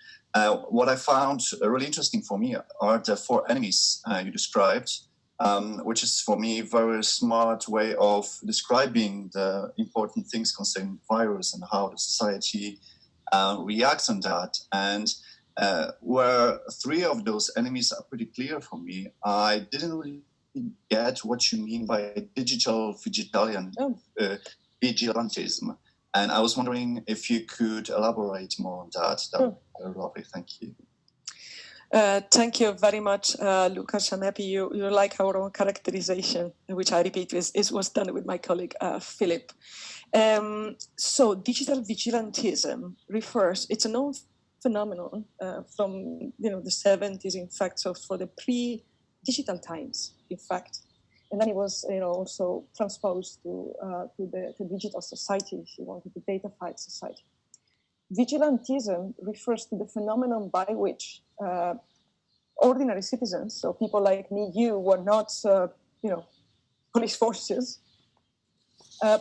What I found really interesting for me are the 4 enemies you described, which is for me a very smart way of describing the important things concerning virus and how the society reacts on that. And where 3 of those enemies are pretty clear for me, I didn't really get what you mean by digital vigilantism. And I was wondering if you could elaborate more on that. That would be very lovely. Thank you. Thank you very much, Lukasz. I'm happy you like our own characterization, which I repeat was done with my colleague Philip. So digital vigilantism it's a known phenomenon from the 70s, in fact. So for the digital times, in fact. And then it was, also transposed to the digital society, if you want, to the datafied society. Vigilantism refers to the phenomenon by which ordinary citizens, so people like me, you, were not, police forces,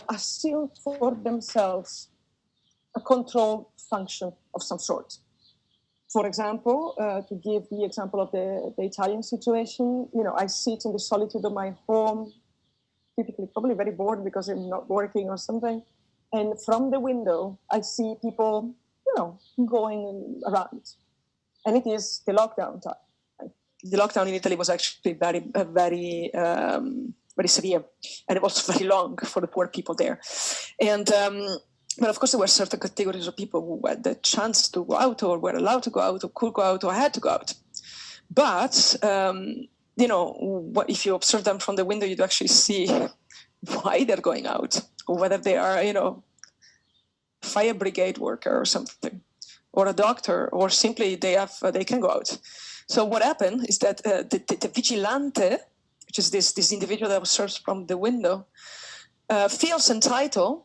assume for themselves a control function of some sort. For example, to give the example of the Italian situation, I sit in the solitude of my home, typically probably very bored because I'm not working or something. And from the window, I see people, going around. And it is the lockdown time. The lockdown in Italy was actually very severe. And it was very long for the poor people there. And but of course, there were certain categories of people who had the chance to go out, or were allowed to go out, or could go out, or had to go out. But, if you observe them from the window, you'd actually see why they're going out, or whether they are, fire brigade worker or something, or a doctor, or simply they can go out. So what happened is that the vigilante, which is this individual that observes from the window, feels entitled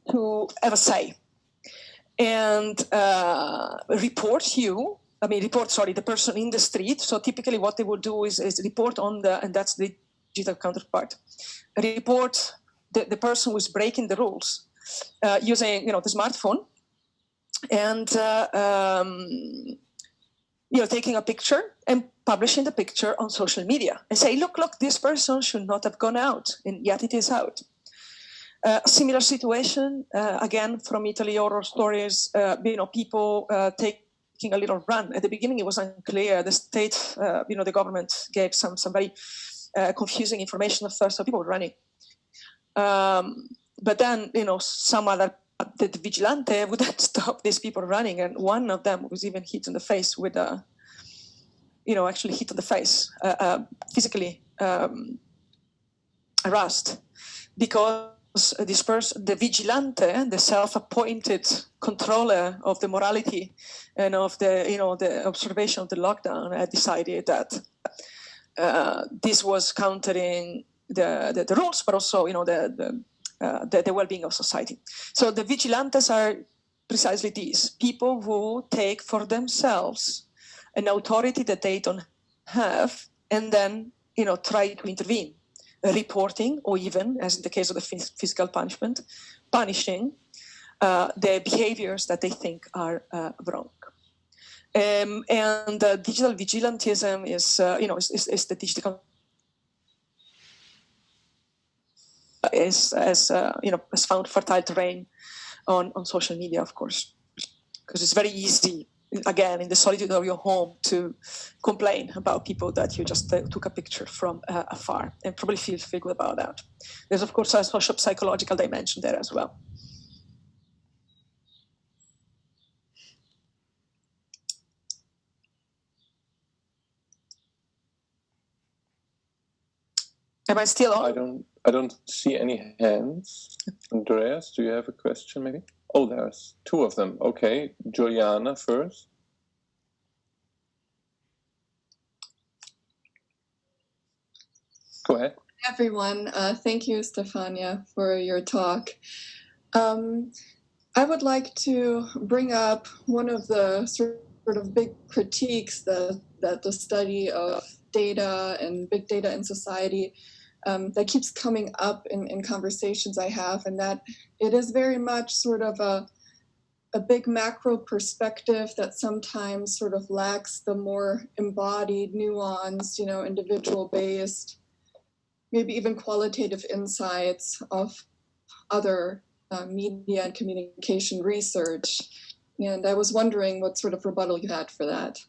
to have a say and report the person in the street. So typically what they will do is report and that's the digital counterpart, report the person who is breaking the rules using, the smartphone, and, taking a picture and publishing the picture on social media and say, look, this person should not have gone out, and yet it is out. A similar situation, again, from Italy, horror stories, people taking a little run. At the beginning, it was unclear. The state, the government gave some very confusing information at first, so people were running. But then, the vigilante would then stop these people running, and one of them was even hit in the face with actually hit on the face, physically harassed, because this person, the vigilante, the self-appointed controller of the morality and of the observation of the lockdown, had decided that this was countering the rules, but also the well-being of society. So the vigilantes are precisely these people who take for themselves an authority that they don't have, and then try to intervene. Reporting, or even, as in the case of the physical punishment, punishing the behaviors that they think are wrong. And digital vigilantism is the digital has found fertile terrain on social media, of course, because it's very easy, again, in the solitude of your home, to complain about people that you just took a picture from afar, and probably feel good about that. There's, of course, a social psychological dimension there as well. Am I still on? I don't see any hands. Andreas, do you have a question maybe? Oh, there's two of them. Okay, Juliana first. Go ahead. Hi, everyone. Thank you, Stefania, for your talk. I would like to bring up one of the sort of big critiques that the study of data and big data in society that keeps coming up in conversations I have, and that it is very much sort of a big macro perspective that sometimes sort of lacks the more embodied, nuanced, individual-based, maybe even qualitative insights of other media and communication research. And I was wondering what sort of rebuttal you had for that.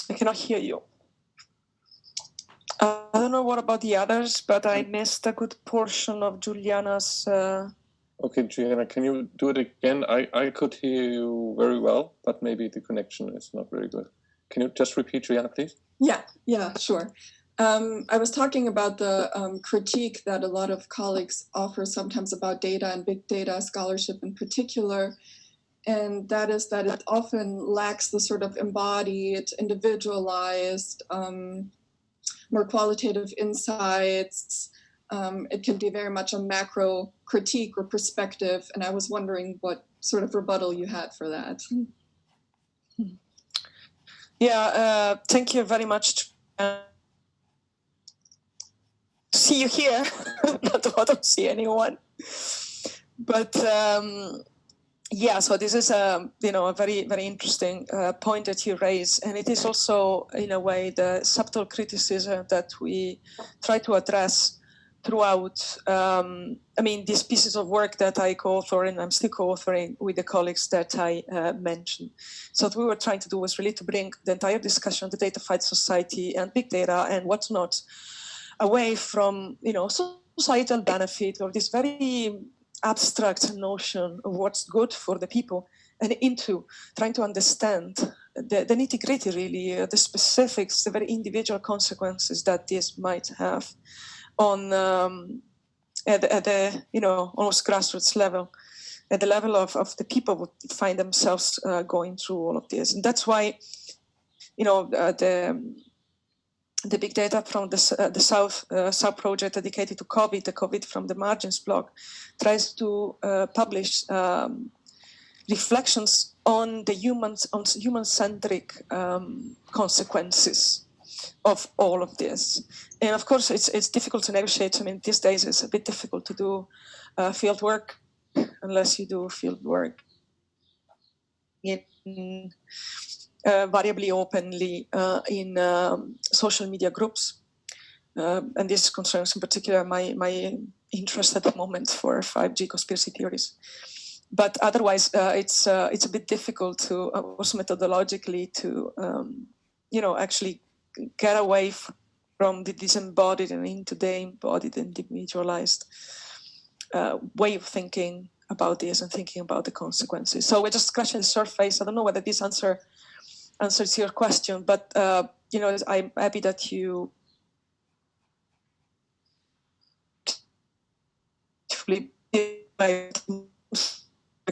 I cannot hear you. I don't know what about the others, but I missed a good portion of Juliana's... Okay, Juliana, can you do it again? I could hear you very well, but maybe the connection is not very good. Can you just repeat, Juliana, please? Yeah, sure. I was talking about the critique that a lot of colleagues offer sometimes about data and big data scholarship in particular, and that is that it often lacks the sort of embodied, individualized, more qualitative insights. It can be very much a macro critique or perspective, and I was wondering what sort of rebuttal you had for that. Yeah, thank you very much. See you here, but I don't see anyone. But yeah, so this is a very, very interesting point that you raise, and it is also in a way the subtle criticism that we try to address throughout. These pieces of work that I co-author, and I'm still co-authoring with the colleagues that I mentioned. So what we were trying to do was really to bring the entire discussion of the Datafied society and big data and what's not away from societal benefit or this very abstract notion of what's good for the people, and into trying to understand the nitty-gritty, really, the specifics, the very individual consequences that this might have on at the almost grassroots level, at the level of the people who find themselves going through all of this. And that's why the big data from the South project dedicated to COVID, the COVID from the Margins blog, tries to publish reflections on the human-centric consequences of all of this. And of course, it's difficult to negotiate. These days it's a bit difficult to do field work unless you do field work in variably openly in social media groups. And this concerns in particular my interest at the moment for 5G conspiracy theories. But otherwise, it's a bit difficult to also methodologically to actually get away from the disembodied and into the embodied, individualized way of thinking about this and thinking about the consequences. So we're just scratching the surface. I don't know whether this answers your question, but I'm happy that you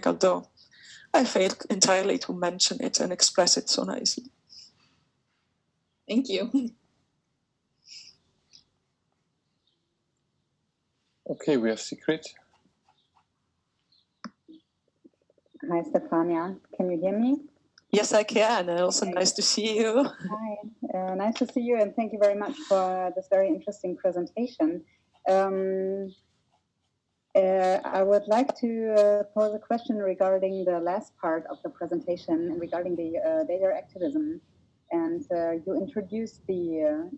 although I failed entirely to mention it and express it so nicely. Thank you. Okay, we have Sigrid. Hi, Stefania. Can you hear me? Yes, I can. And also nice to see you. Hi, nice to see you, and thank you very much for this very interesting presentation. I would like to pose a question regarding the last part of the presentation regarding the data activism. And you introduced the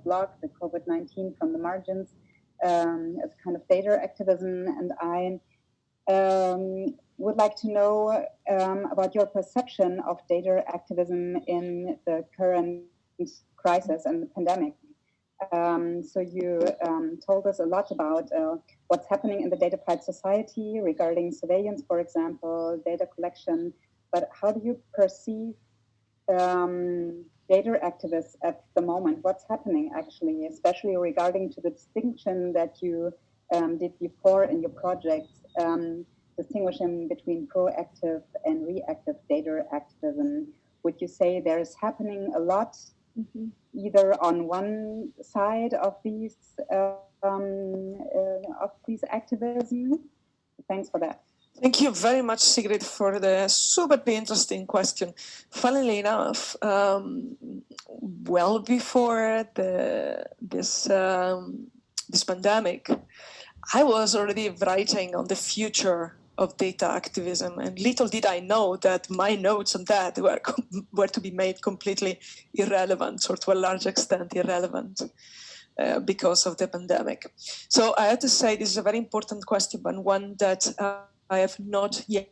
blog, the COVID-19 from the Margins, as kind of data activism. And I would like to know about your perception of data activism in the current crisis and the pandemic. So you told us a lot about what's happening in the Datafied society regarding surveillance, for example, data collection. But how do you perceive data activists at the moment? What's happening actually, especially regarding to the distinction that you did before in your projects, distinguishing between proactive and reactive data activism? Would you say there's happening a lot, either on one side of these activism? Thanks for that. Thank you very much, Sigrid, for the super interesting question. Funnily enough, well before this pandemic, I was already writing on the future of data activism, and little did I know that my notes on that were to be made completely irrelevant, or to a large extent irrelevant, because of the pandemic. So I have to say this is a very important question, but one that I have not yet.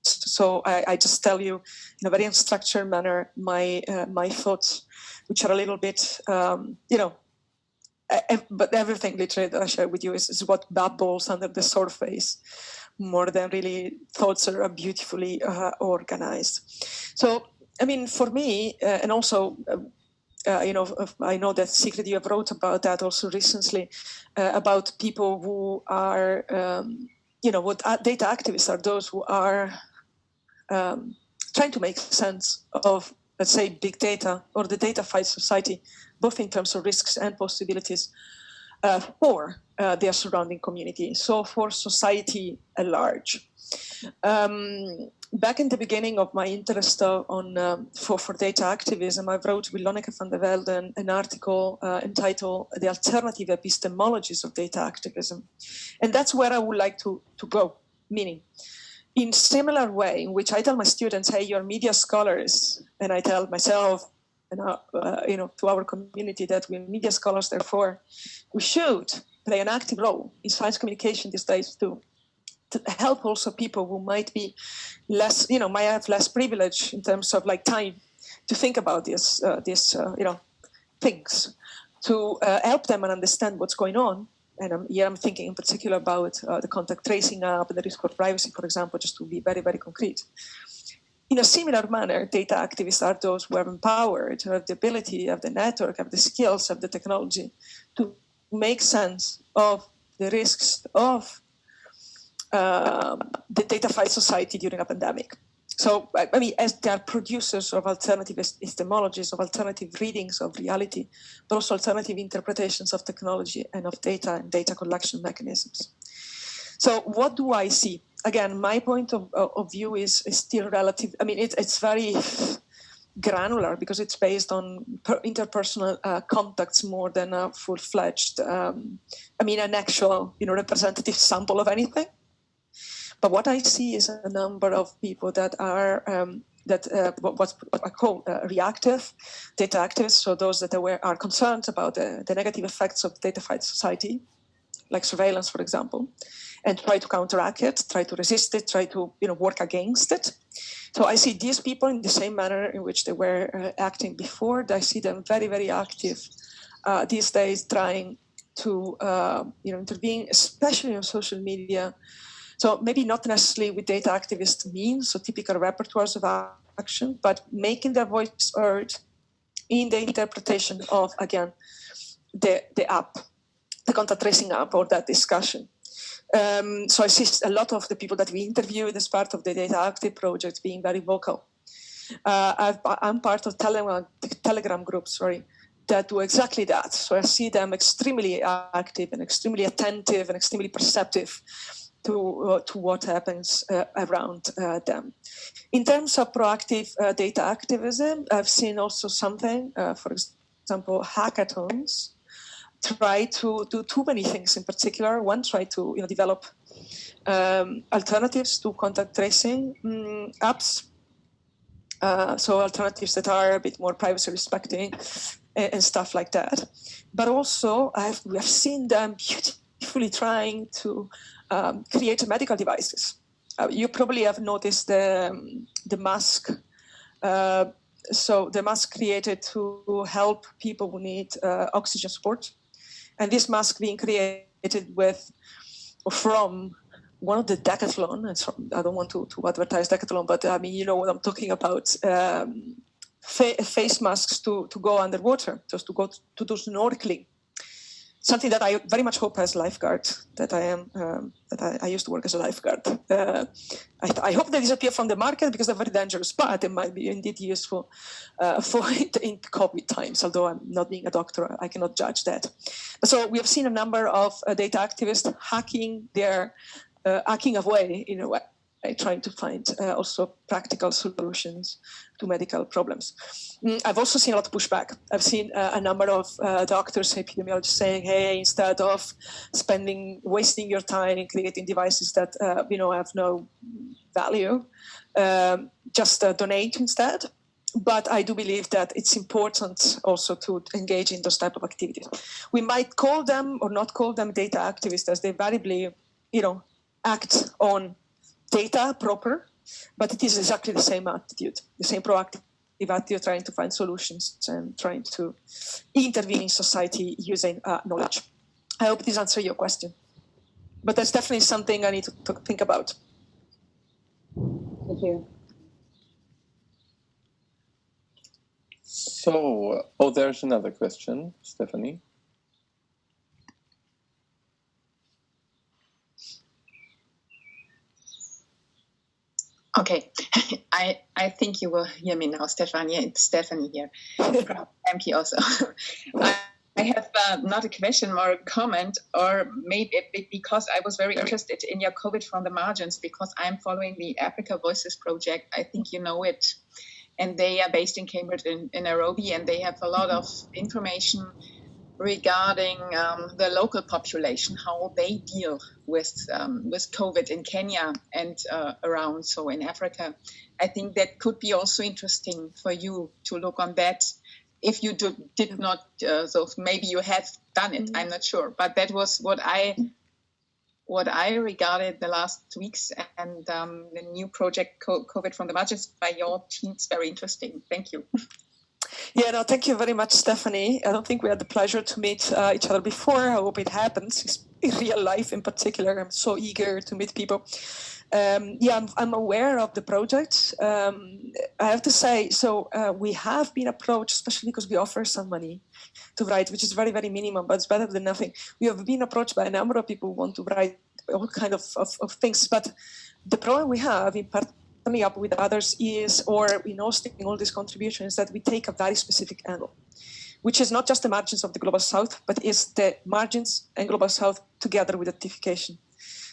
So I just tell you in a very unstructured manner my thoughts, which are a little bit, but everything literally that I share with you is what bubbles under the surface, more than really thoughts that are beautifully organized. So, I mean, for me, and also I know that Sigrid, you have wrote about that also recently, about people who are, what data activists are those who are trying to make sense of, let's say, big data or the Datafied society, both in terms of risks and possibilities for their surrounding community, so for society at large. Back in the beginning of my interest for data activism, I wrote with Lonneke van der Velde an article entitled The Alternative Epistemologies of Data Activism. And that's where I would like to go, meaning in similar way in which I tell my students, hey, you're media scholars, and I tell myself, and to our community that we're media scholars, therefore we should play an active role in science communication these days to help also people who might be less, might have less privilege in terms of time to think about these things, to help them and understand what's going on. And I'm thinking in particular about the contact tracing app and the risk of privacy, for example, just to be very, very concrete. In a similar manner, data activists are those who are empowered, who have the ability, have the network, have the skills, have the technology to make sense of the risks of the Datafied society during a pandemic. So, as they are producers of alternative epistemologies, of alternative readings of reality, but also alternative interpretations of technology and of data and data collection mechanisms. So what do I see? Again, my point of view is still relative. It's very granular because it's based on interpersonal contacts more than a full-fledged, an actual, representative sample of anything. But what I see is a number of people that are what I call reactive data activists, so those that are concerned about the negative effects of Datafied society, like surveillance, for example, and try to counteract it, try to resist it, try to work against it. So I see these people in the same manner in which they were acting before. I see them very, very active these days, trying to intervene, especially on social media. So maybe not necessarily with data activist means, so typical repertoires of action, but making their voice heard in the interpretation of, again, the app, the contact tracing app, or that discussion. So I see a lot of the people that we interviewed as part of the Data Active project being very vocal. I'm part of Telegram groups, that do exactly that. So I see them extremely active and extremely attentive and extremely perceptive to what happens around them. In terms of proactive data activism, I've seen also something, for example, hackathons try to do too many things in particular. One, try to develop alternatives to contact tracing apps. So alternatives that are a bit more privacy respecting and stuff like that. But also we have seen them beautifully trying to create medical devices. You probably have noticed the mask. So the mask created to help people who need oxygen support. And this mask being created from one of the Decathlon, and I don't want to advertise Decathlon, but you know what I'm talking about, face masks to go underwater, just to go to do snorkeling. Something that I very much hope as lifeguard, that I used to work as a lifeguard. I hope they disappear from the market because they're very dangerous, but it might be indeed useful for in COVID times, although I'm not being a doctor, I cannot judge that. So we have seen a number of data activists hacking away in a way, trying to find also practical solutions to medical problems. I've also seen a lot of pushback. I've seen a number of doctors, epidemiologists saying, hey, instead of wasting your time in creating devices that have no value, just donate instead. But I do believe that it's important also to engage in those type of activities. We might call them or not call them data activists, as they variably, act on data proper, but it is exactly the same attitude, the same proactive attitude, trying to find solutions and trying to intervene in society using knowledge. I hope this answers your question. But that's definitely something I need to think about. Thank you. So, there's another question, Stephanie. Okay, I think you will hear me now, Stefania. It's Stephanie here from ZeMKI also. I have not a question or a comment, or maybe because I was very interested in your COVID from the margins, because I'm following the Africa Voices project. I think you know it. And they are based in Cambridge in Nairobi, and they have a lot of information regarding the local population, how they deal with COVID in Kenya and around, so in Africa. I think that could be also interesting for you to look on that. If you did not, so maybe you have done it, I'm not sure. But that was what I regarded the last weeks, and the new project COVID from the margins by your team is very interesting. Thank you. Yeah, no, thank you very much, Stephanie. I don't think we had the pleasure to meet each other before. I hope it happens in real life in particular. I'm so eager to meet people. I'm aware of the project. I have to say, so we have been approached, especially because we offer some money to write, which is very, very minimum, but it's better than nothing. We have been approached by a number of people who want to write all kind of things. But the problem we have, in part, coming up with others is, or in hosting all these contributions, that we take a very specific angle, which is not just the margins of the Global South, but is the margins and Global South together with identification.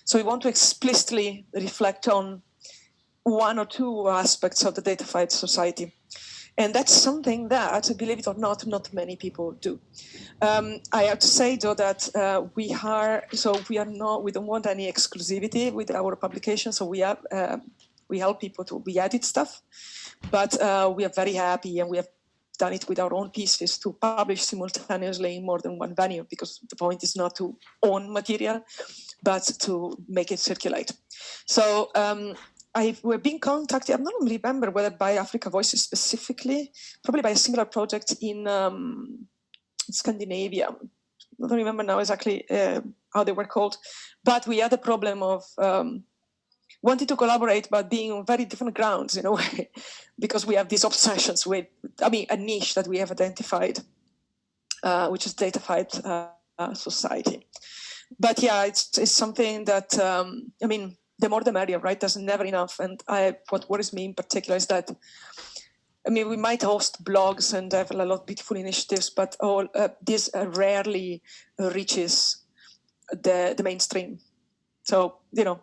So we want to explicitly reflect on one or two aspects of the Datafied society. And that's something that, believe it or not many people do. I have to say, though, that we don't want any exclusivity with our publication. So we help people we edit stuff, but we are very happy, and we have done it with our own pieces, to publish simultaneously in more than one venue, because the point is not to own material, but to make it circulate. So we've been contacted, I don't remember whether by Africa Voices specifically, probably by a similar project in Scandinavia. I don't remember now exactly how they were called, but we had a problem of wanting to collaborate, but being on very different grounds in a way, because we have these obsessions with, a niche that we have identified, which is Datafied society. But yeah, it's something that, the more the merrier, right? There's never enough. And what worries me in particular is that, we might host blogs and have a lot of beautiful initiatives, but all this rarely reaches the mainstream. So,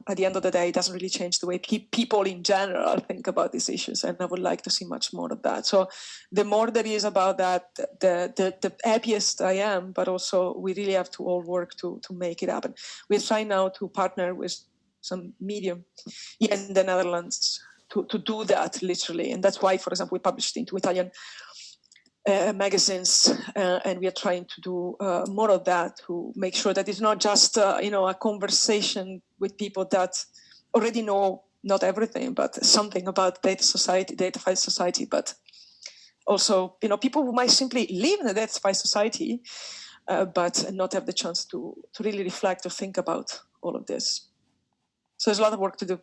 at the end of the day, it doesn't really change the way people in general think about these issues. And I would like to see much more of that. So the more there is about that, the happiest I am, but also we really have to all work to make it happen. We're trying now to partner with some medium in the Netherlands to do that literally. And that's why, for example, we published into Italian magazines, and we are trying to do more of that, to make sure that it's not just a conversation with people that already know not everything, but something about Datafied society, but also people who might simply live in a Datafied society, but not have the chance to really reflect or think about all of this. So there's a lot of work to do.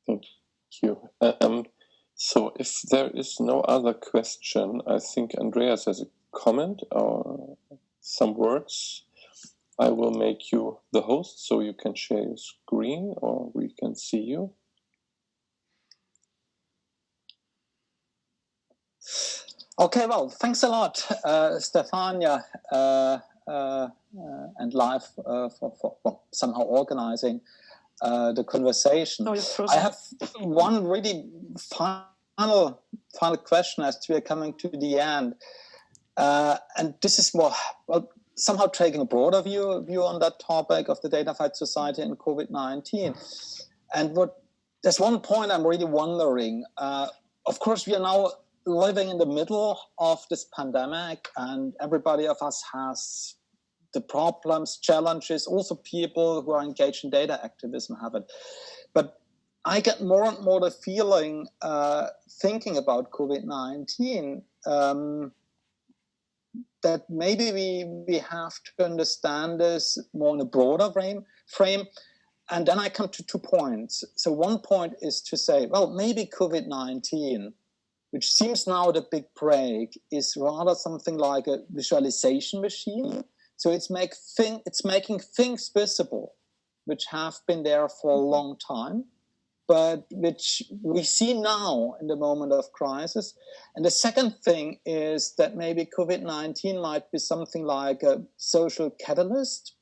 Thank you. So if there is no other question, I think Andreas has a comment or some words. I will make you the host so you can share your screen, or we can see you. Okay, well, thanks a lot, Stefania and Live for somehow organizing the conversation. I have one really final question as we are coming to the end, and this is more somehow taking a broader view on that topic of the Datafied society and COVID-19. And there's one point I'm really wondering. Of course, we are now living in the middle of this pandemic, and everybody of us has the problems, challenges, also people who are engaged in data activism have it. But I get more and more the feeling, thinking about COVID-19, that maybe we have to understand this more in a broader frame. And then I come to 2 points. So one point is to say, well, maybe COVID-19, which seems now the big break, is rather something like a visualization machine. So it's making things visible, which have been there for a long time, but which we see now in the moment of crisis. And the second thing is that maybe COVID-19 might be something like a social catalyst,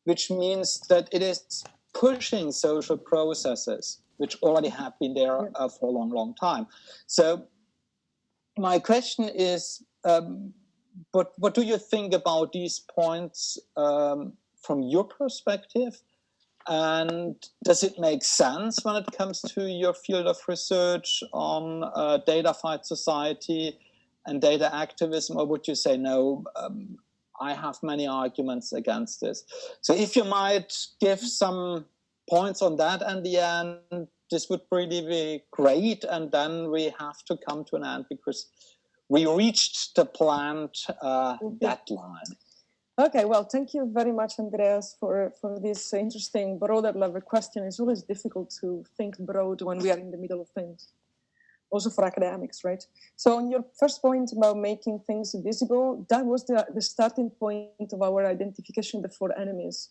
which means that it is pushing social processes, which already have been there for a long, long time. So my question is, what do you think about these points from your perspective? And does it make sense when it comes to your field of research on datafied society and data activism, or would you say, no, I have many arguments against this? So if you might give some points on that at the end, this would really be great. And then we have to come to an end because we reached the planned deadline. Okay, well, thank you very much, Andreas, for this interesting broader level question. It's always difficult to think broad when we are in the middle of things, also for academics, right? So on your first point about making things visible, that was the starting point of our identification of the four enemies.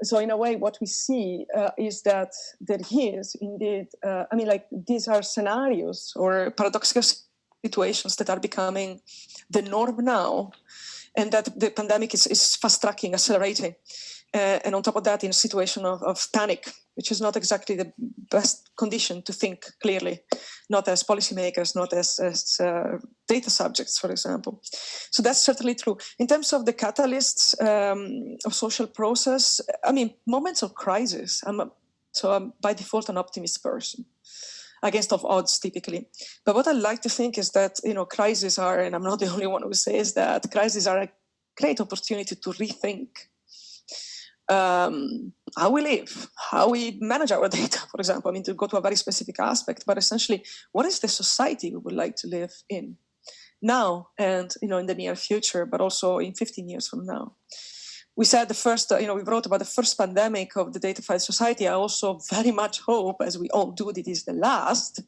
So in a way, what we see is that there is indeed, these are scenarios or paradoxical situations that are becoming the norm now, and that the pandemic is fast-tracking, accelerating. And on top of that, in a situation of panic, which is not exactly the best condition to think clearly, not as policymakers, not as data subjects, for example. So that's certainly true. In terms of the catalysts of social process, moments of crisis, I'm by default an optimist person, against of odds typically. But what I like to think is that, crises are, and I'm not the only one who says that, crises are a great opportunity to rethink how we live, how we manage our data, for example. To go to a very specific aspect, but essentially, what is the society we would like to live in now and, in the near future, but also in 15 years from now? We said the first, we wrote about the first pandemic of the Datafied society. I also very much hope, as we all do, that it is the last.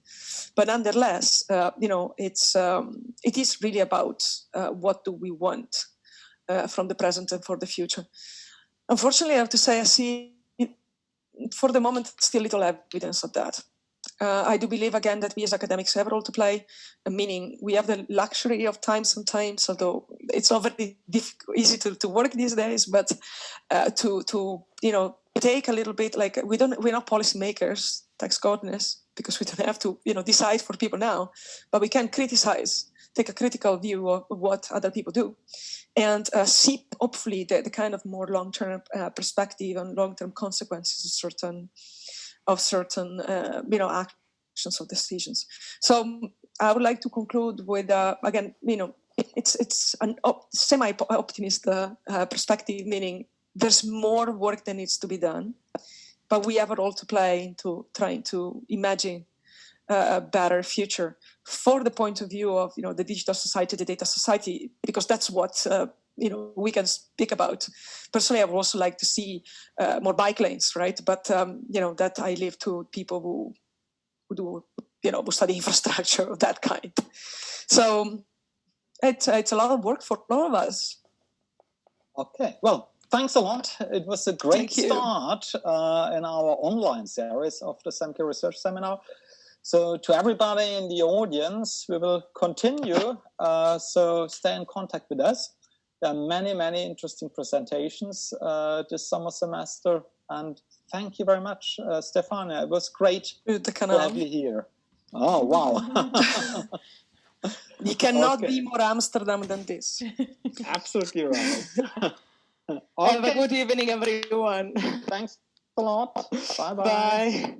But nonetheless, it is really about what do we want from the present and for the future. Unfortunately, I have to say, I see, for the moment, still little evidence of that. I do believe, again, that we as academics have a role to play, meaning we have the luxury of time sometimes, although it's not very easy to work these days, but to take a little bit, like we're not policymakers, thanks goodness, because we don't have to decide for people now, but we can criticize, take a critical view of what other people do, and see hopefully the kind of more long-term perspective and long-term consequences of certain actions or decisions. So I would like to conclude with again, it's an semi-optimist perspective, meaning there's more work that needs to be done, but we have a role to play into trying to imagine a better future for the point of view of the digital society, the data society, because that's what we can speak about. Personally, I would also like to see more bike lanes, right? But that I leave to people who do who study infrastructure of that kind. So it's a lot of work for all of us. Okay, well, thanks a lot. It was a great start in our online series of the ZeMKI Research Seminar. So to everybody in the audience, we will continue. So stay in contact with us. There are many, many interesting presentations this summer semester. And thank you very much, Stefania. It was great to have you here. Oh, wow. You cannot be more Amsterdam than this. Absolutely right. Okay. Have a good evening, everyone. Thanks a lot. Bye-bye. Bye.